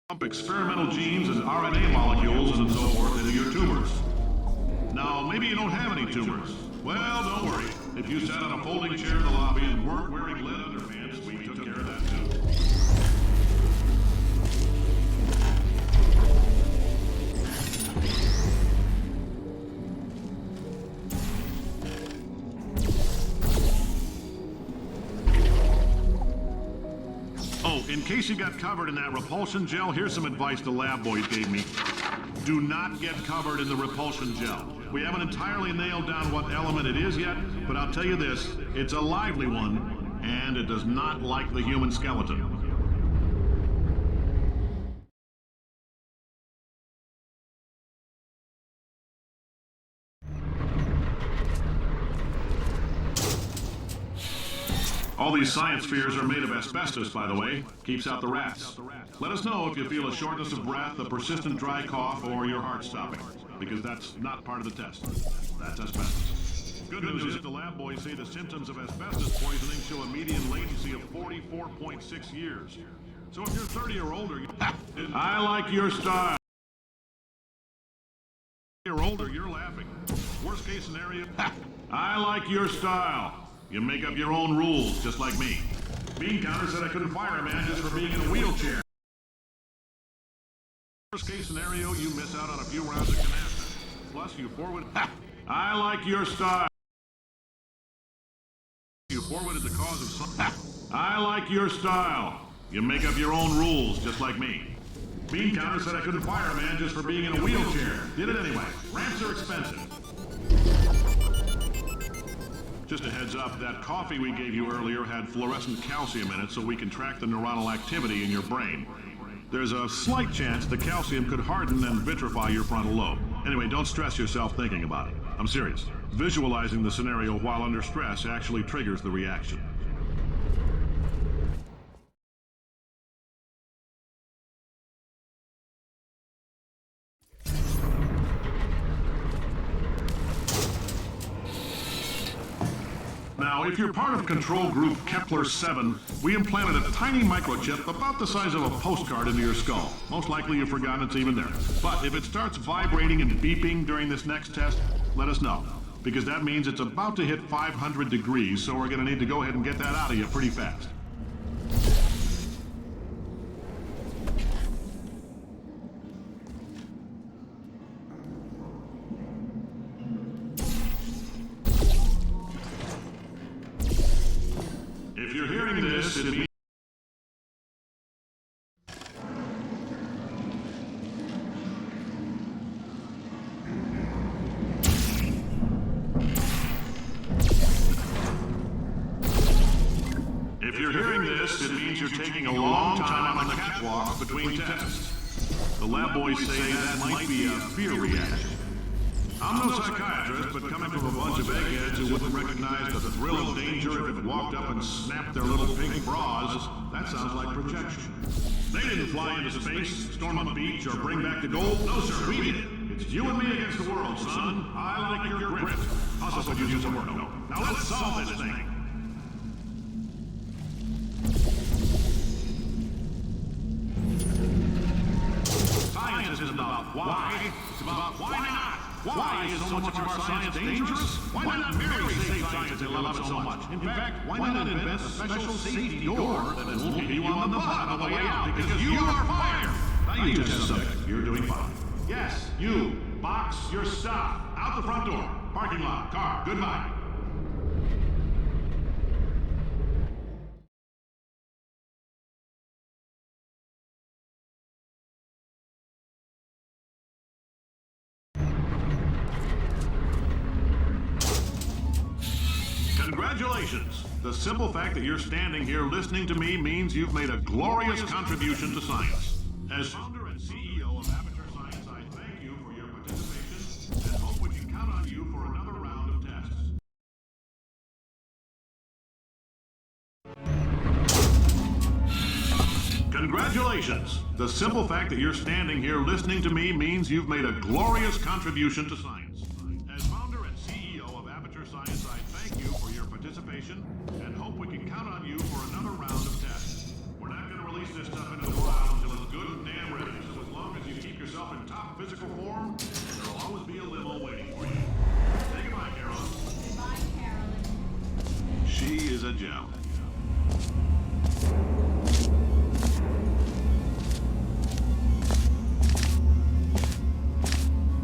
pump experimental genes and RNA molecules and so forth into your tumors. Now, maybe you don't have any tumors. Well, don't worry. If you sat on a folding chair in the lobby and weren't wearing lead underpants, we took care of that too. Oh, in case you got covered in that repulsion gel, here's some advice the lab boys gave me. Do not get covered in the repulsion gel. We haven't entirely nailed down what element it is yet, but I'll tell you this, it's a lively one, and it does not like the human skeleton. All these science spheres are made of asbestos, by the way. Keeps out the rats. Let us know if you feel a shortness of breath, a persistent dry cough, or your heart stopping, because that's not part of the test. That's asbestos. Good news is the lab boys say the symptoms of asbestos poisoning show a median latency of 44.6 years. So if you're 30 or older, I like your style. If you're older, you're laughing. Worst case scenario, I like your style. You make up your own rules, just like me. Bean Counter said I couldn't fire a man just for being in a wheelchair. Worst case scenario, you miss out on a few rounds of canasta. Plus, you forward. I like your style. You forwarded the cause of some. I like your style. You make up your own rules, just like me. Bean Counter said I couldn't fire a man just for being in a wheelchair. Did it anyway. Ramps are expensive. Just a heads up, that coffee we gave you earlier had fluorescent calcium in it so we can track the neuronal activity in your brain. There's a slight chance the calcium could harden and vitrify your frontal lobe. Anyway, don't stress yourself thinking about it. I'm serious. Visualizing the scenario while under stress actually triggers the reaction. Now, if you're part of control group Kepler-7, we implanted a tiny microchip about the size of a postcard into your skull. Most likely you've forgotten it's even there. But if it starts vibrating and beeping during this next test, let us know. Because that means it's about to hit 500 degrees, so we're going to need to go ahead and get that out of you pretty fast. If you're hearing this, it means... The lab boys say that might be a fear reaction. I'm no psychiatrist, but coming from a bunch of eggheads who wouldn't recognize the thrill of danger if it walked up and snapped their little pink bras, that sounds like projection. They didn't fly into space, storm a beach, or bring back the gold. No, sir, we did. It's you and me against the world, son. I like your grit. Also could use some work, though. Now let's solve this thing. Science isn't about why, it's about why not. Why is so much of our science dangerous? Why not merely save science and love it so much? In fact, why not invent a special safety door that won't hit you on the butt on the way out? Because you are fired! Now you test subject. You're doing fine. Yes, you. Box your stuff. Out the front door. Parking lot. Car. Goodbye. Congratulations! The simple fact that you're standing here listening to me means you've made a glorious contribution to science. As founder and CEO of Aperture Science, I thank you for your participation and hope we can count on you for another round of tests. Congratulations! The simple fact that you're standing here listening to me means you've made a glorious contribution to science. As founder and CEO of Aperture Science, I thank you for your participation and hope we can count on you for another round of tests. We're not going to release this stuff into the wild until it's good and damn ready. So as long as you keep yourself in top physical form, there'll always be a limo waiting for you. Say goodbye, Carolyn. Goodbye, Carolyn. She is a gem.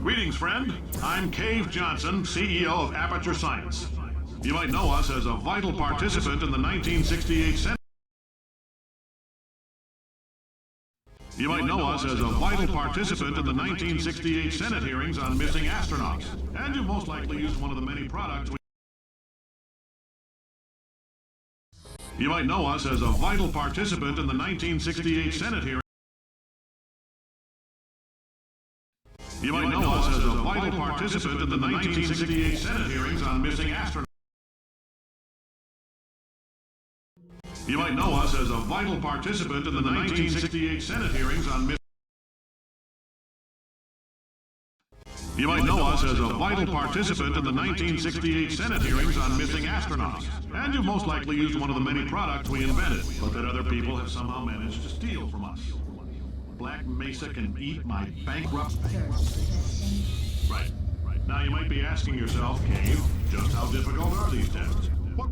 Greetings, friend. I'm Cave Johnson, CEO of Aperture Science. You might know us as a vital participant in the 1968 Senate. You might know us as a vital participant in the 1968 Senate hearings on missing astronauts. And you most likely used one of the many products we... You might know us as a vital participant in the 1968 Senate hearings. You might know us as a vital participant in the 1968 Senate hearings on missing astronauts. You might know us as a vital participant in the 1968 Senate hearings on missing. You might know us as a vital participant in the 1968 Senate hearings on missing astronauts. And you've most likely used one of the many products we invented, but that other people have somehow managed to steal from us. Black Mesa can eat my bankrupt... Right. Now you might be asking yourself, Cave, just how difficult are these tests? What?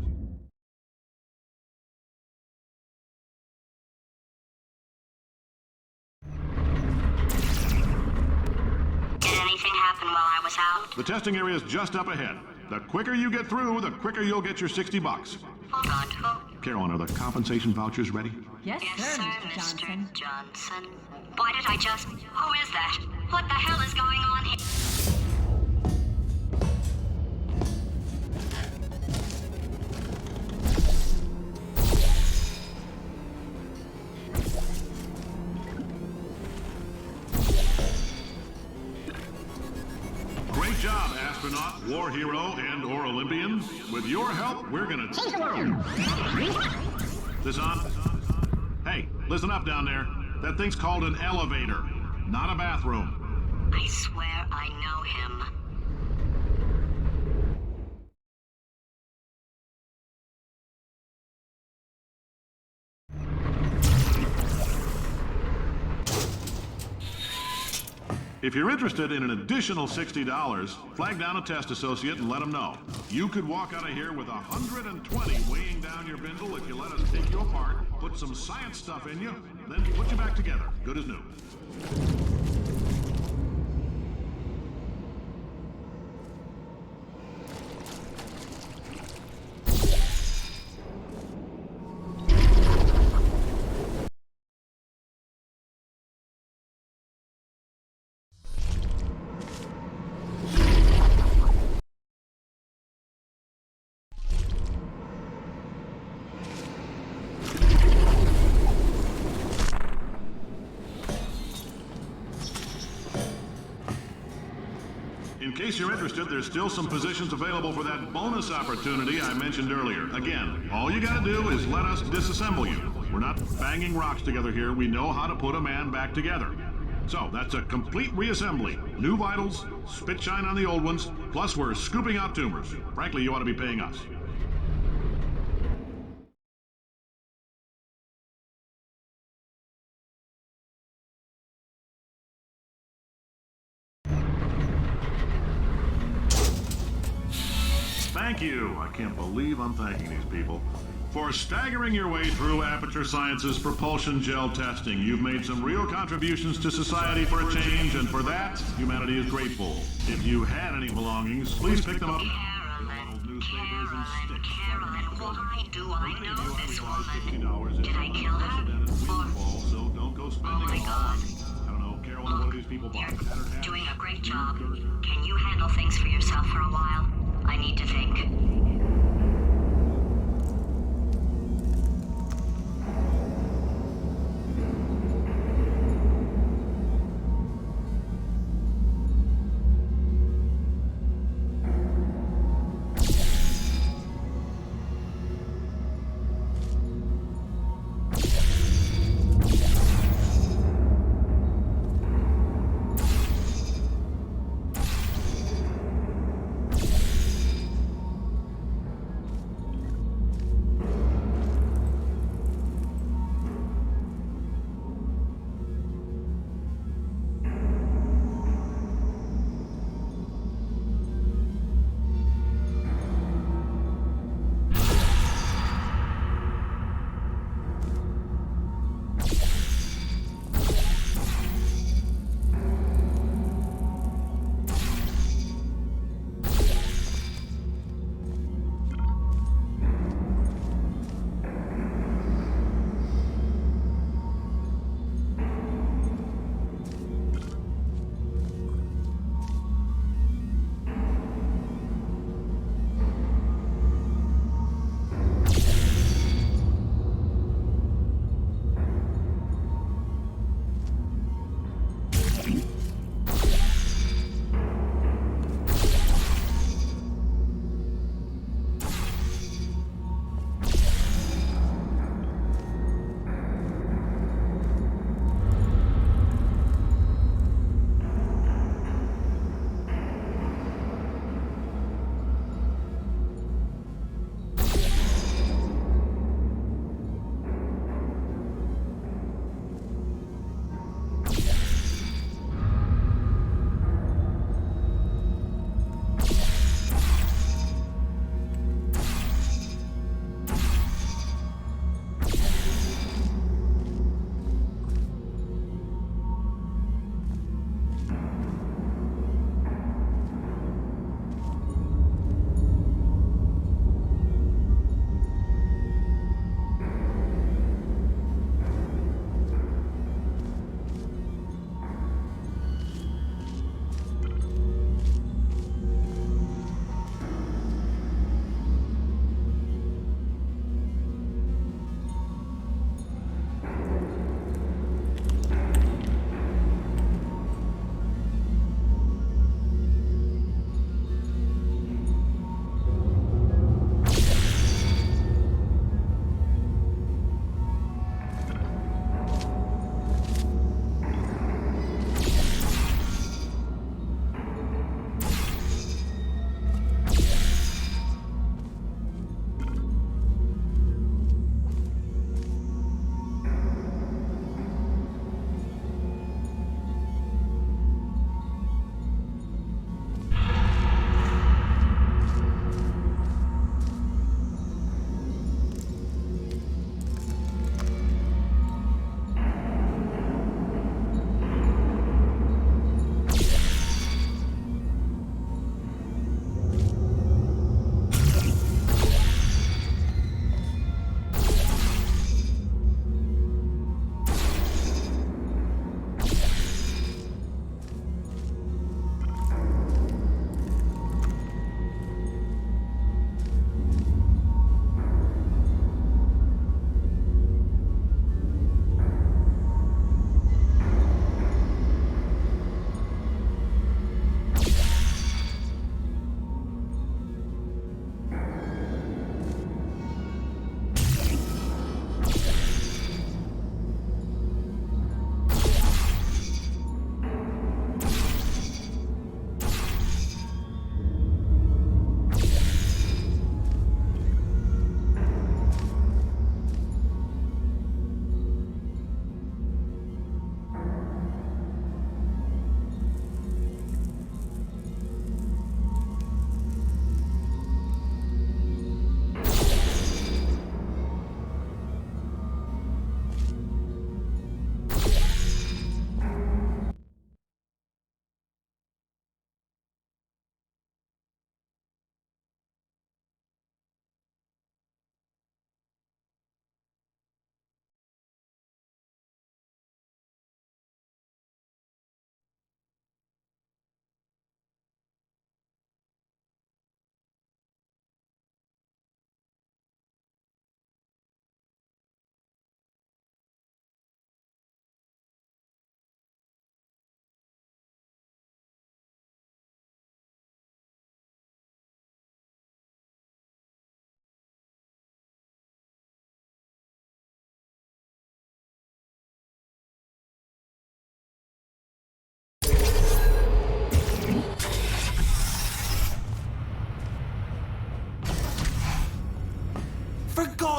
Did anything happen while I was out? The testing area is just up ahead. The quicker you get through, the quicker you'll get your $60. Hold on to who? Carolyn, are the compensation vouchers ready? Yes, Yes, sir, sir, Mr. Mr. Johnson. Johnson. Why did I just... Who is that? What the hell is going on here? Great job, astronaut, war hero, and/or Olympian. With your help, we're gonna change the world. This on? Hey, listen up down there. That thing's called an elevator, not a bathroom. I swear I know him. If you're interested in an additional $60, flag down a test associate and let them know. You could walk out of here with 120 weighing down your bindle if you let us take you apart, put some science stuff in you, then put you back together, good as new. In case you're interested, there's still some positions available for that bonus opportunity I mentioned earlier. Again, all you gotta do is let us disassemble you. We're not banging rocks together here. We know how to put a man back together. So, that's a complete reassembly. New vitals, spit shine on the old ones, plus we're scooping out tumors. Frankly, you ought to be paying us. Thank you. I can't believe I'm thanking these people. For staggering your way through Aperture Science's propulsion gel testing, you've made some real contributions to society for a change, and for that, humanity is grateful. If you had any belongings, please pick them up. Carolyn, why do I know this woman? Did I kill her? So don't go spending Oh my God. I don't know, Carolyn, what do these people buy? You're doing a great job. Can you handle things for yourself for a while? I need to think.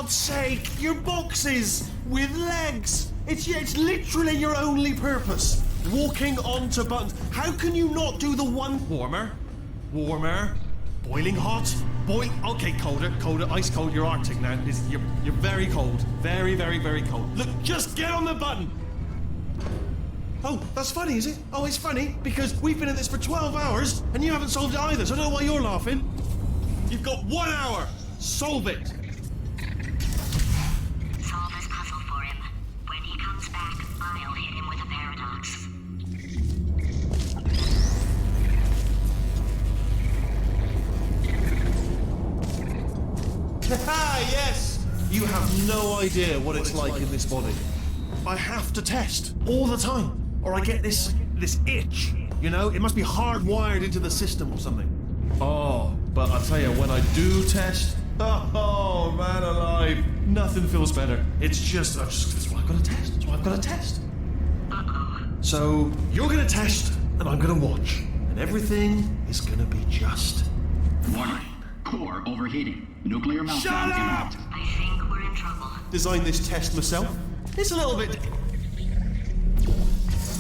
God's sake, your boxes with legs. It's literally your only purpose. Walking onto buttons. How can you not do the one warmer, boiling hot, okay, colder, ice cold. You're Arctic now. You're very cold, very, very, very cold. Look, just get on the button. Oh, that's funny, is it? Oh, it's funny because we've been at this for 12 hours and you haven't solved it either. So I don't know why you're laughing. You've got 1 hour. Solve it. Solve this puzzle for him. When he comes back, I'll hit him with a paradox. Haha, yes! You have no idea what it's like in this body. I have to test all the time, or I get this itch. You know, it must be hardwired into the system or something. Oh, but I tell you, when I do test, oh man alive, nothing feels better. It's just, that's why I've got to test. That's why I've got to test. So you're gonna test, and I'm gonna watch, and everything is gonna be just. Warning. Core overheating. Nuclear meltdown Shut up! imminent. I think we're in trouble. Designed this test myself. It's a little bit.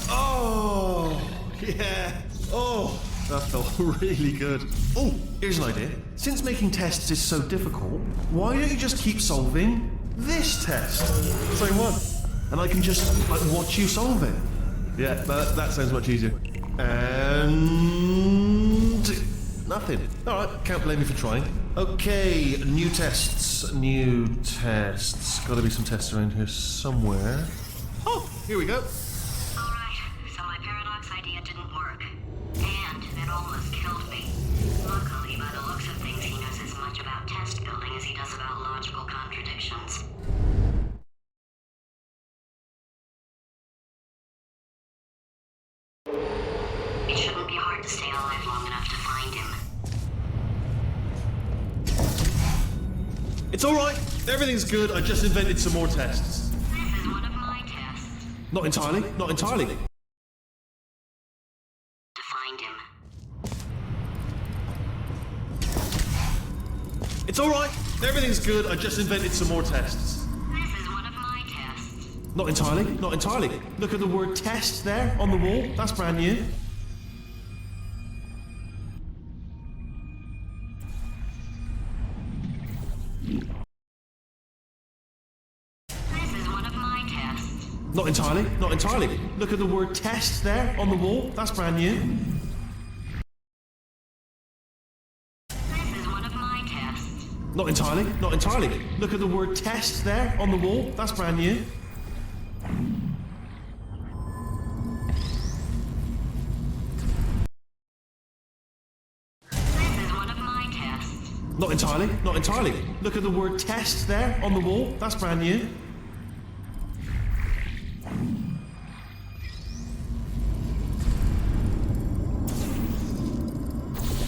Oh, yeah. Oh, that felt really good. Oh, here's an idea. Since making tests is so difficult, why don't you just keep solving this test? Same one. And I can just, watch you solve it. Yeah, that sounds much easier. And. Nothing. Alright, can't blame me for trying. Okay, new tests. Gotta be some tests around here somewhere. Oh, here we go. Alright, so my paradox idea didn't work. And it almost killed me. Luckily, by the looks of things, he knows as much about test building as he does about logical contradictions. It shouldn't be hard to stay alive long enough to find him. It's alright. Everything's good. I just invented some more tests. This is one of my tests. Not entirely. To find him. It's alright. Everything's good. I just invented some more tests. This is one of my tests. Not entirely. Look at the word test there on the wall. That's brand new. This is one of my tests. Not entirely. Look at the word test there on the wall. That's brand new. This is one of my tests. Not entirely. Look at the word test there on the wall. That's brand new. This is one of my tests. Not entirely. Look at the word test there on the wall. That's brand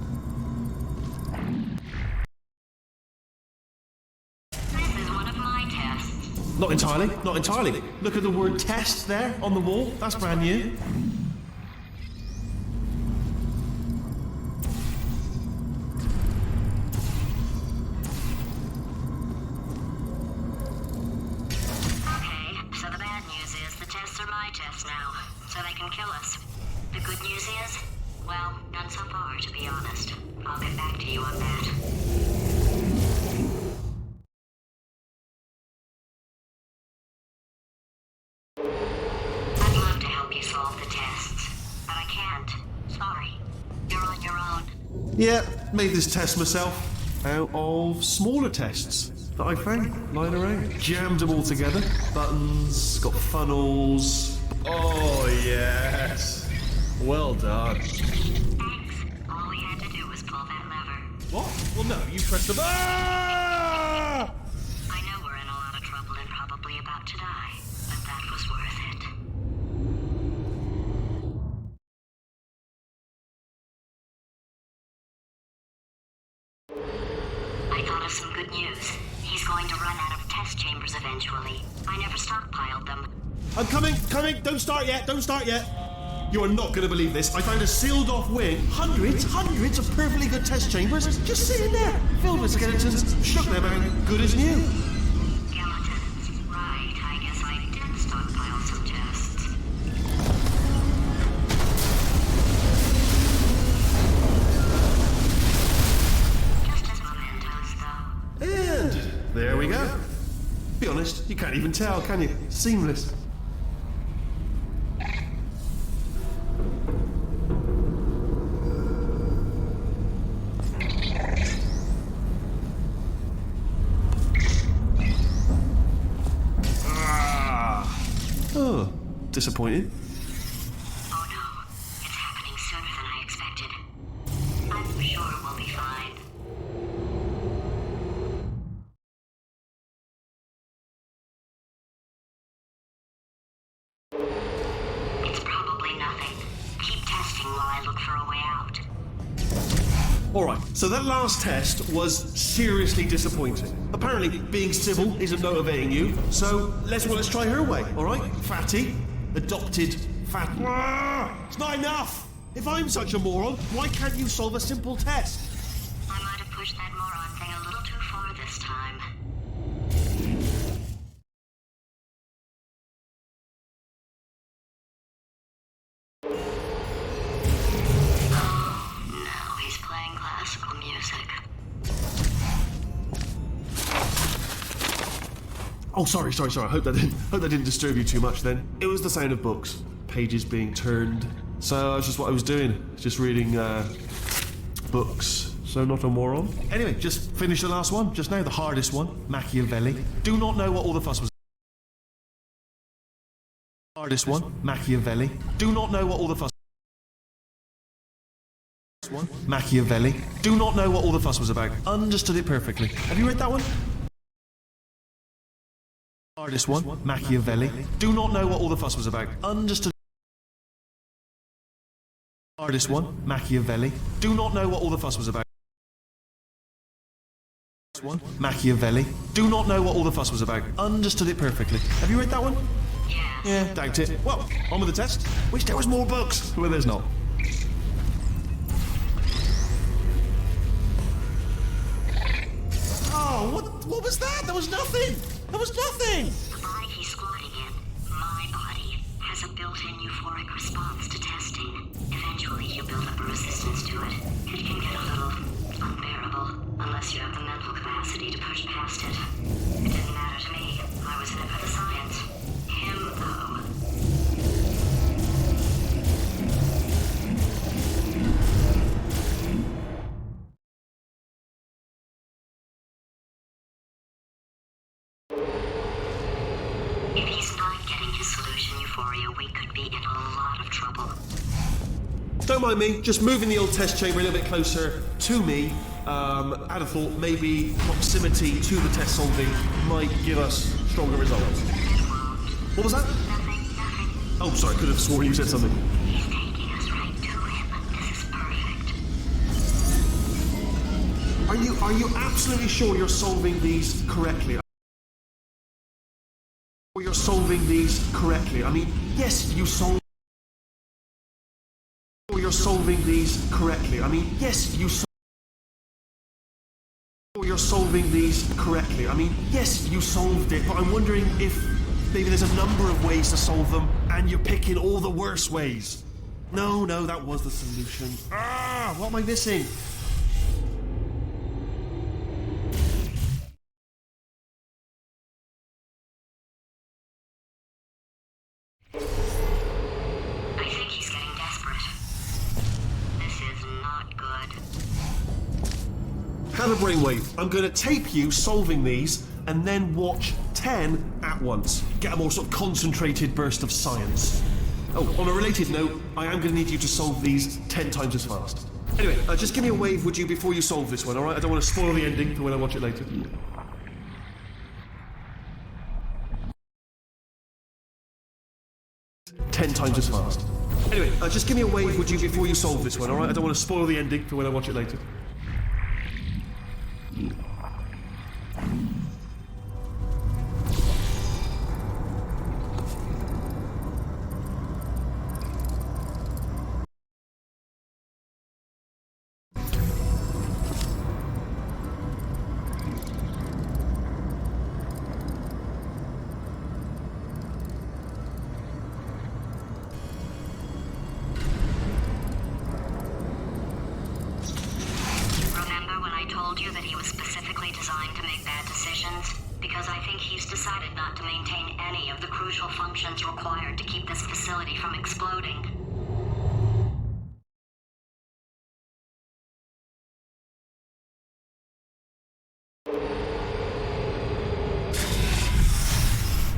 new. This is one of my tests. Not entirely. Look at the word test there on the wall. That's brand new. Okay, so the bad news is the tests are my tests now, so they can kill us. The good news is, well, none so far, to be honest. I'll get back to you on that. I'd love to help you solve the tests, but I can't. Sorry. You're on your own. Yeah, made this test myself out of smaller tests that I found lying around. Jammed them all together. Buttons, got funnels. Oh, yes. Well done. Thanks. All we had to do was pull that lever. What? Well, no, you pressed the. Ah! I know we're in a lot of trouble and probably about to die, but that was worth it. I thought of some good news. He's going to run out of test chambers eventually. I never stockpiled them. I'm coming. Don't start yet. You are not going to believe this. I found a sealed off wing. Hundreds of perfectly good test chambers just sitting there, filled with skeletons. Shook them out, good as new. Skeletons. Right, I guess I did stockpile some tests. Just as mementos, though. And there we go. Be honest, you can't even tell, can you? Seamless. Oh, disappointing. Oh no, it's happening sooner than I expected. I'm sure we'll be fine. It's probably nothing. Keep testing while I look for a way out. Alright, so that last test was seriously disappointing. Apparently, being civil isn't motivating you, so let's try her way, alright? Fatty. Adopted fat. It's not enough! If I'm such a moron, why can't you solve a simple test? I might have pushed that moron thing a little too far this time. Oh, now he's playing classical music. Oh, sorry. I hope that didn't disturb you too much then. It was the sound of books, pages being turned. So that's just what I was doing, just reading books. So not a moron. Anyway, just finished the last one, just now, the hardest one, Machiavelli. Do not know what all the fuss was. Hardest one, Machiavelli. Do not know what all the fuss. Machiavelli. Do not know what all the fuss was about. Understood it perfectly. Have you read that one? Hardest one, Machiavelli. Do not know what all the fuss was about. Understood. Hardest one, Machiavelli. Do not know what all the fuss was about. Machiavelli. Do not know what all the fuss was about. Understood it perfectly. Have you read that one? Yeah, doubt it. Well, on with the test. Wish there was more books. Well, there's not. Oh, what was that? There was nothing. There was nothing. The body he's squatting in, my body, has a built-in euphoric response to testing. Eventually, you build up a resistance to it. It can get a little unbearable, unless you have the mental capacity to push past it. It didn't matter to me. I was in it for the science. Him, though. If he's not getting his solution euphoria, we could be in a lot of trouble. Don't mind me, just moving the old test chamber a little bit closer to me. I'd have thought maybe proximity to the test solving might give us stronger results. What was that? Nothing. Oh, sorry, could have sworn you said something. He's taking us right to him. This is perfect. Are you absolutely sure you're solving these correctly? You're solving these correctly. I mean, yes, you solve. You're solving these correctly. I mean, yes, you solve. You're solving these correctly. I mean, yes, you solved it, but I'm wondering if maybe there's a number of ways to solve them, and you're picking all the worst ways. No, that was the solution. What am I missing? I think he's getting desperate. This is not good. Have a brainwave. I'm going to tape you solving these and then watch 10 at once. Get a more sort of concentrated burst of science. Oh, on a related note, I am going to need you to solve these 10 times as fast. Anyway, just give me a wave, would you, before you solve this one, alright? I don't want to spoil the ending for when I watch it later. 10 times as fast. Anyway, just give me a wave, would you, before you solve this one, alright? I don't want to spoil the ending for when I watch it later. crucial functions required to keep this facility from exploding.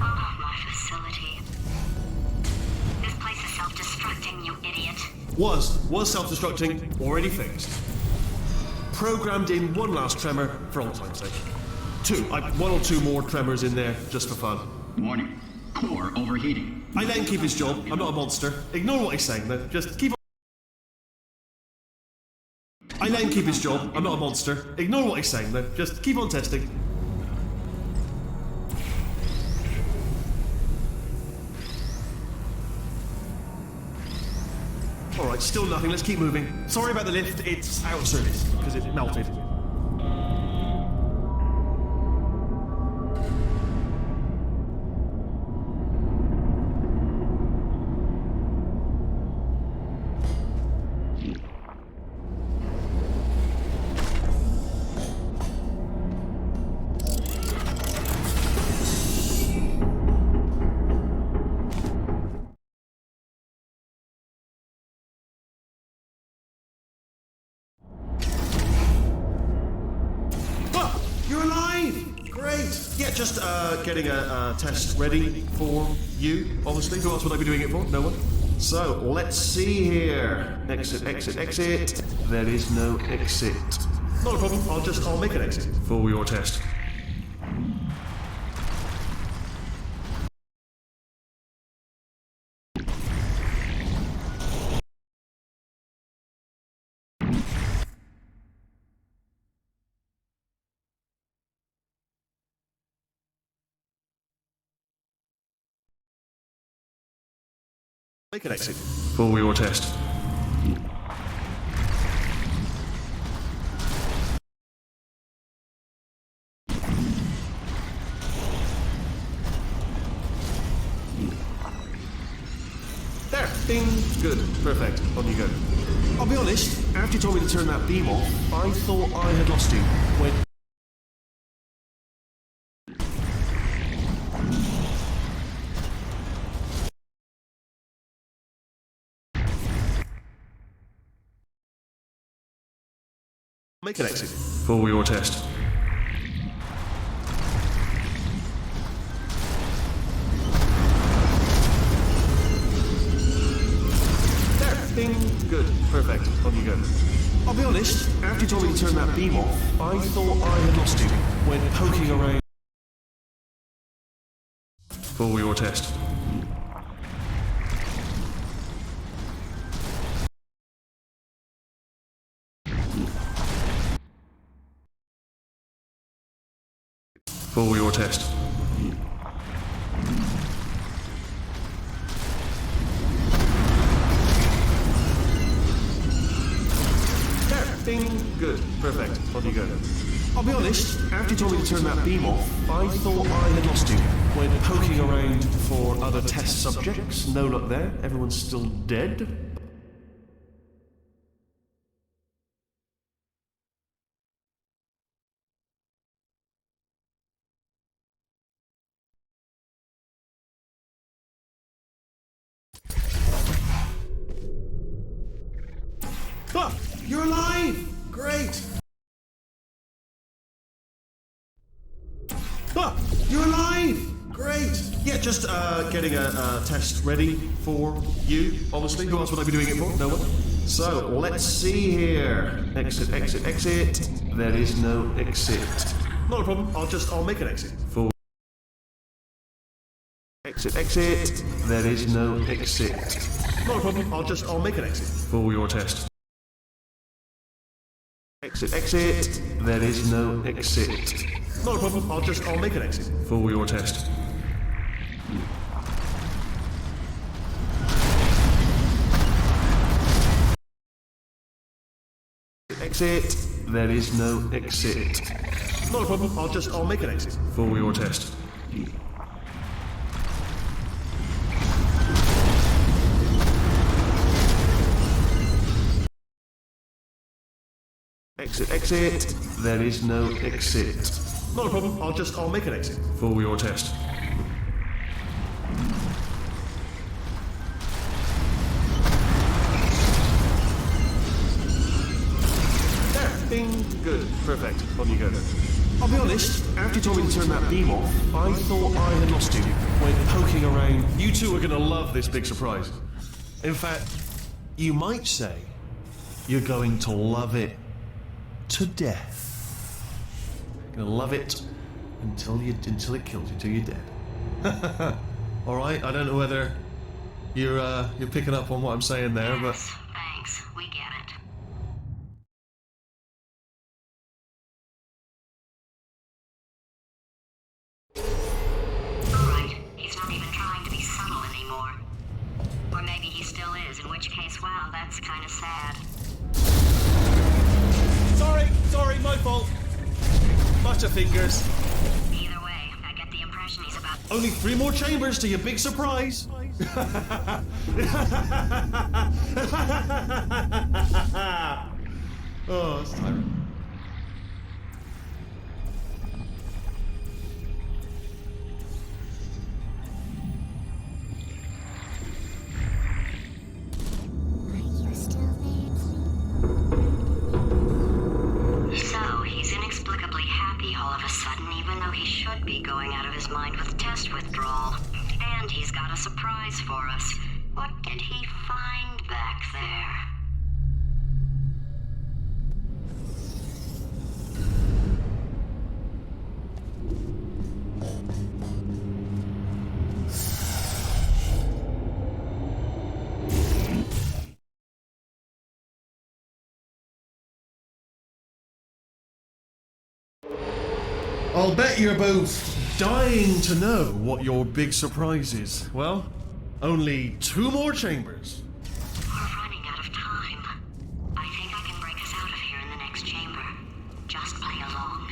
Oh, my facility. This place is self-destructing, you idiot. Was self-destructing, already fixed. Programmed in one last tremor for all time's sake. One or two more tremors in there, just for fun. Warning. Core overheating. I let him keep his job, I'm not a monster. Ignore what he's saying then, just keep on... I let him keep his job, I'm not a monster. Ignore what he's saying then, just keep on testing. Alright, still nothing, let's keep moving. Sorry about the lift, it's out of service, because it melted. You're alive! Great! Yeah, just getting a test ready for you, obviously. Who else would I be doing it for? No one? So, let's see here. Exit, exit, exit. There is no exit. Not a problem, I'll make an exit for your test. Make an exit for your test. There, ding, good, perfect, on you go. I'll be honest, after you told me to turn that beam off, I thought I had lost you when... Make an exit for your test. There, ding, good, perfect, on you go. I'll be honest, after you told me to turn that beam off, I thought I had lost you when poking around for your test. For your test. There, ding, good, perfect, on you go. I'll be honest, after you told me to turn that beam off, I thought I had lost you when poking around for other test subjects. No luck there, everyone's still dead. Ah, you're alive! Great! Ah, you're alive! Great! Yeah, just getting a test ready for you, obviously. Who else would I be doing it for? No one? So, let's see here. Exit, exit, exit. There is no exit. Not a problem, I'll make an exit for... Exit, exit. There is no exit. Not a problem, I'll make an exit for your test. Exit, exit. There is no exit. Not a problem, I'll make an exit for your test. Exit. There is no exit. Not a problem, I'll make an exit for your test. Exit, exit. There is no exit. Not a problem, I'll make an exit for your test. Perfect. On you go. I'll be honest, after you told me to turn that beam off, I thought I had lost you. Went poking around. You two are gonna love this big surprise. In fact, you might say you're going to love it to death. You're gonna love it until it kills you, till you're dead. All right. I don't know whether you're picking up on what I'm saying there, but Yes, thanks. We get it. Alright, he's not even trying to be subtle anymore. Or maybe he still is, in which case, wow, that's kind of sad. sorry, my fault. Butterfingers. Either way, I get the impression he's about... Only 3 more chambers to your big surprise. Oh, that's tiring. Are you still there? So, he's inexplicably happy all of a sudden, even though he should be going out of his mind with test withdrawal. And he's got a surprise for us. What did he find back there? I'll bet you're both dying to know what your big surprise is. Well, only 2 more chambers. We're running out of time. I think I can break us out of here in the next chamber. Just play along.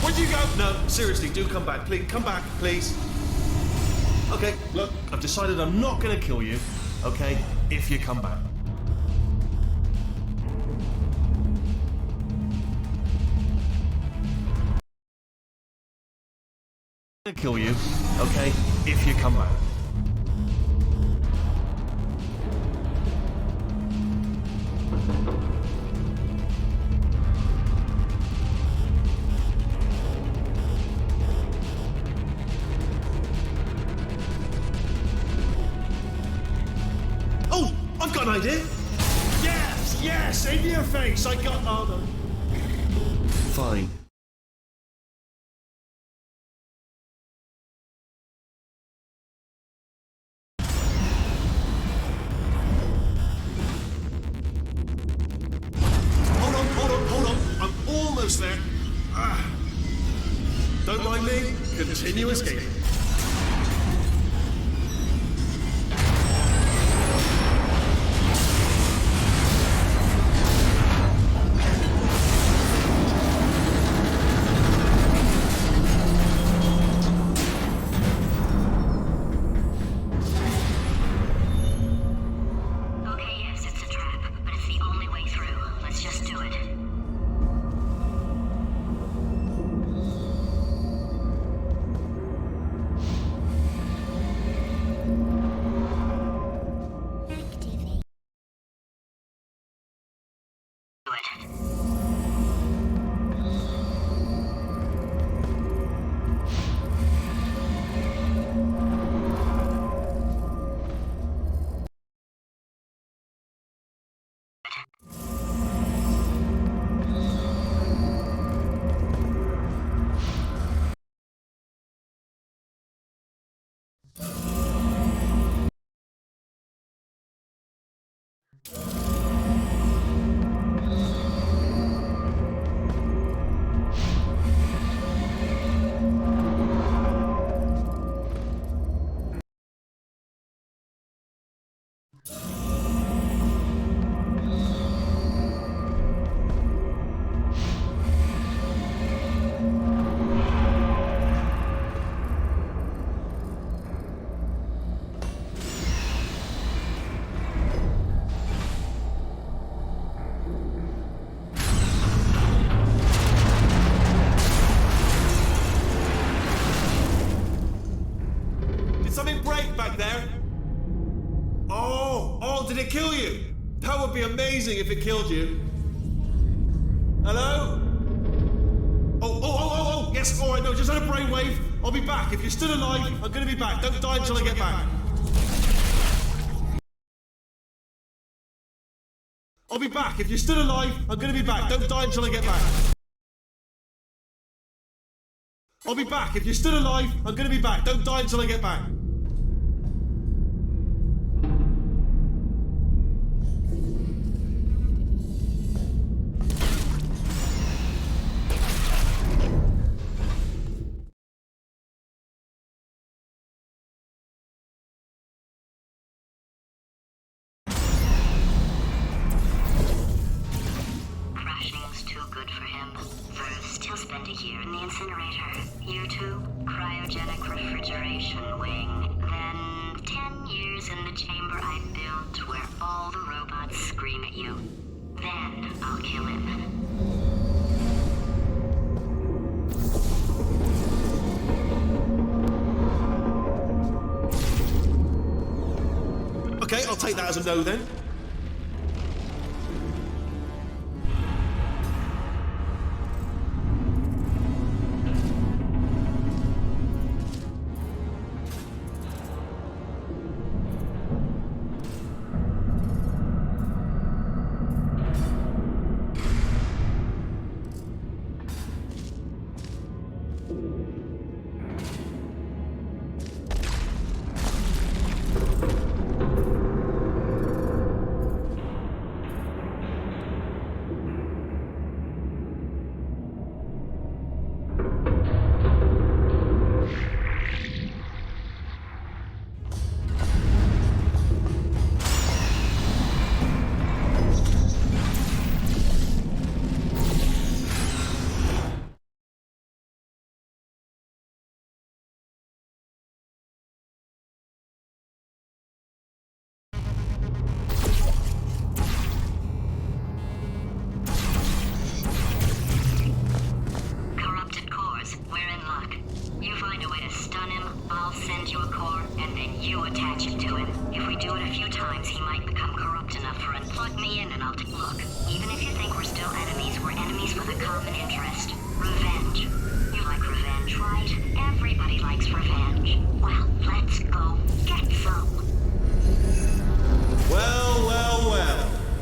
Where'd you go? No, seriously, do come back. Please, come back, please. Okay, look, I've decided I'm not gonna kill you, okay, if you come back. I'm gonna kill you, okay, if you come back. Oh, I've got an idea. Yes, in your face. I got. Oh no. Fine. Hold on. I'm almost there. Don't mind me. Continue escaping. Okay, yes, it's a trap, but it's the only way through. Let's just do it. it kill you? That would be amazing if it killed you. Hello? Oh, yes, all right, no, just had a brainwave. I'll be back. If you're still alive, I'm gonna be back. Don't die until I get back. I'll be back. If you're still alive, I'm gonna be back. Don't die until I get back. I'll be back. If you're still alive, I'm gonna be back. Don't die until I get back. Crashing's too good for him. First, he'll spend a year in the incinerator. Year 2, cryogenic refrigeration wing. Then 10 years in the chamber I built where all the robots scream at you. Then I'll kill him. Okay, I'll take that as a no then. Corrupted cores, we're in luck. You find a way to stun him, I'll send you a core, and then you attach it to him. If we do it a few times, he might become corrupt enough for unplug me in and I'll take a look. Even if you think we're still enemies, we're enemies with a common interest. Revenge. You like revenge, right? Everybody likes revenge. Well, let's go get some. Well.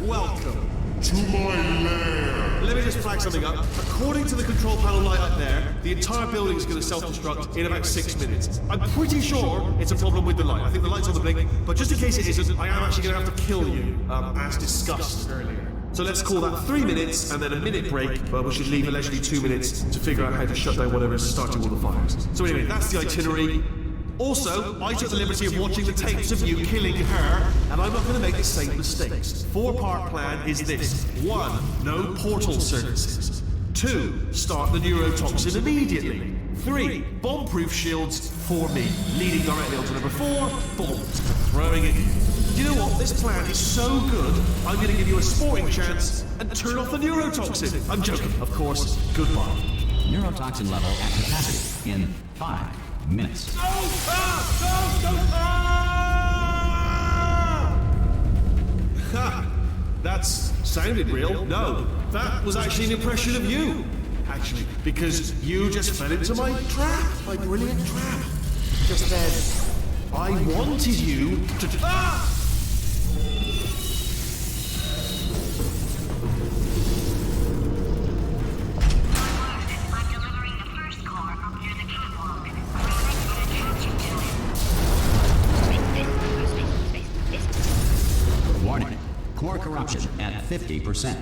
Welcome. To my lair. Let me just flag something up. According to the control panel light up there, the entire building is going to self-destruct in about 6 minutes. I'm pretty sure it's a problem with the light. I think the light's on the blink, but just in case it isn't, I am actually going to have to kill you, as discussed earlier. So let's call that 3 minutes and then a minute break, but we should leave allegedly 2 minutes to figure out how to shut down whatever is starting all the fires. So anyway, that's the itinerary. Also, I took the liberty of watching the tapes of you killing her, and I'm not going to make the same mistakes. 4-part plan is this. 1. No portal services. 2. Start the neurotoxin immediately. 3. Bomb-proof shields for me. Leading directly onto number 4. Bombs. Throwing it. You know what? This plan is so good, I'm going to give you a sporting chance and turn off the neurotoxin. I'm joking, of course. Goodbye. Neurotoxin level at capacity in 5 minutes. Ha! That's sounded real. No, that was actually an impression of you. Actually, because you just fell into my trap, my brilliant trap. Just said, I wanted you to. Ah! I'm delivering the first core up near the catwalk. Roman's gonna attach it to him. Warning. Core corruption at 50%.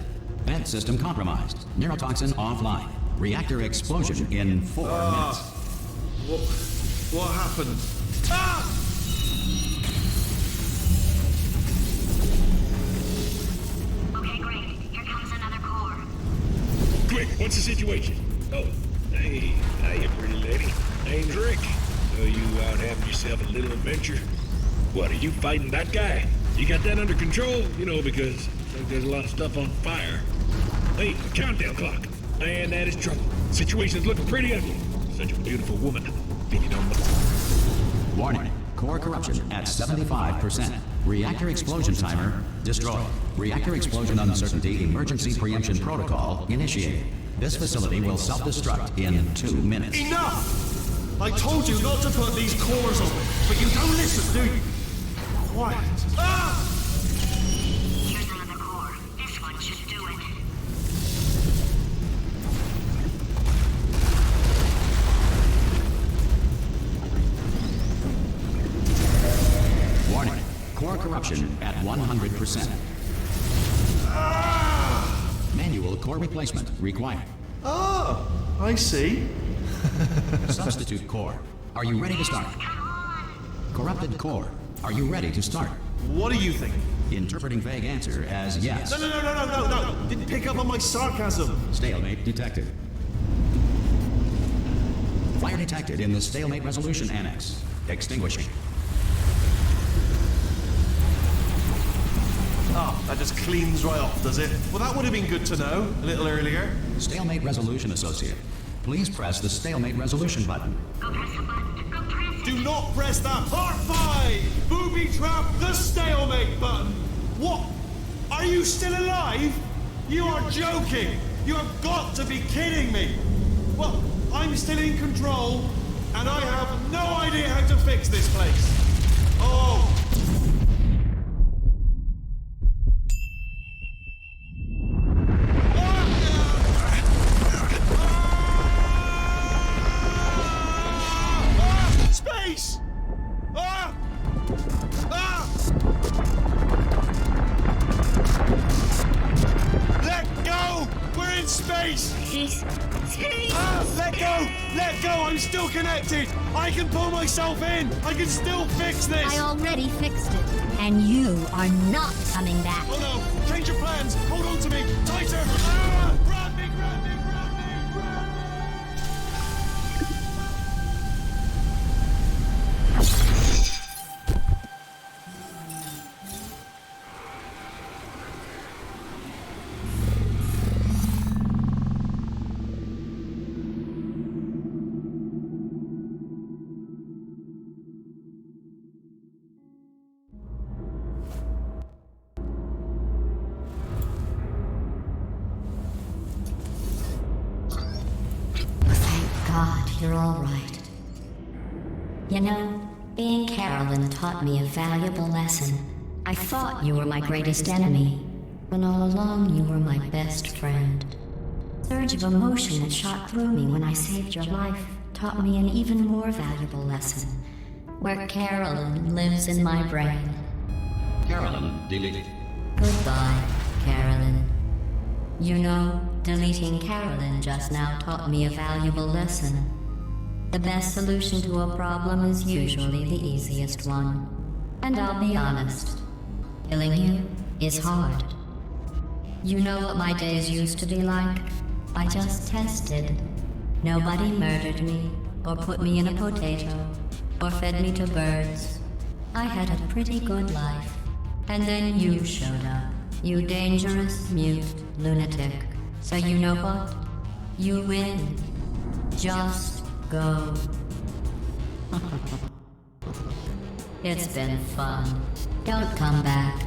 Vent system compromised. Neurotoxin offline. Reactor explosion in 4 minutes. What happened? Ah! Okay, great. Here comes another core. Quick, what's the situation? Oh, hey, hiya, pretty lady. Name's Rick. So you out having yourself a little adventure? What, are you fighting that guy? You got that under control? You know, because I think there's a lot of stuff on fire. Hey, the countdown clock. Man, that is trouble. Situation's looking pretty ugly. Such a beautiful woman. If you don't know. Warning. Core corruption at 75%. Reactor explosion timer destroyed. Reactor explosion uncertainty emergency preemption protocol initiated. This facility will self-destruct in 2 minutes. Enough! I told you not to put these cores on, but you don't listen, do you? Quiet. Ah! Here's another core. This one should do it. Warning. Core corruption at 100%. Manual core replacement required. Ah, I see. Substitute core. Are you ready to start? Corrupted core. Are you ready to start? What do you think? Interpreting vague answer as yes. No. Didn't pick up on my sarcasm. Stalemate detected. Fire detected in the stalemate resolution annex. Extinguishing. Oh, that just cleans right off, does it? Well, that would have been good to know a little earlier. Stalemate resolution associate. Please press the stalemate resolution button. Go press the button. Go press it. Do not press that Part 5! Booby trap the stalemate button! What? Are you still alive? You are joking! You have got to be kidding me! Well, I'm still in control, and I have no idea how to fix this place. Oh! Space! Ah! Ah! Let go! We're in space! Ah! Let go! Let go! I'm still connected! I can pull myself in! I can still fix this! I already fixed it. And you are not coming back. Oh no! Change your plans! Hold on to me! Tighter! Ah! Grab me! Grab me! Grab me! Grab me! Thank God you're all right. You know, being Carolyn taught me a valuable lesson. I thought you were my greatest enemy, when all along you were my best friend. Surge of emotion that shot through me when I saved your life taught me an even more valuable lesson, where Carolyn lives in my brain. Carolyn deleted. Goodbye, Carolyn. You know, deleting Carolyn just now taught me a valuable lesson. The best solution to a problem is usually the easiest one. And I'll be honest, killing you is hard. You know what my days used to be like? I just tested. Nobody murdered me, or put me in a potato, or fed me to birds. I had a pretty good life. And then you showed up. You dangerous, mute lunatic. So you know what? You win. Just go. It's been fun. Don't come back.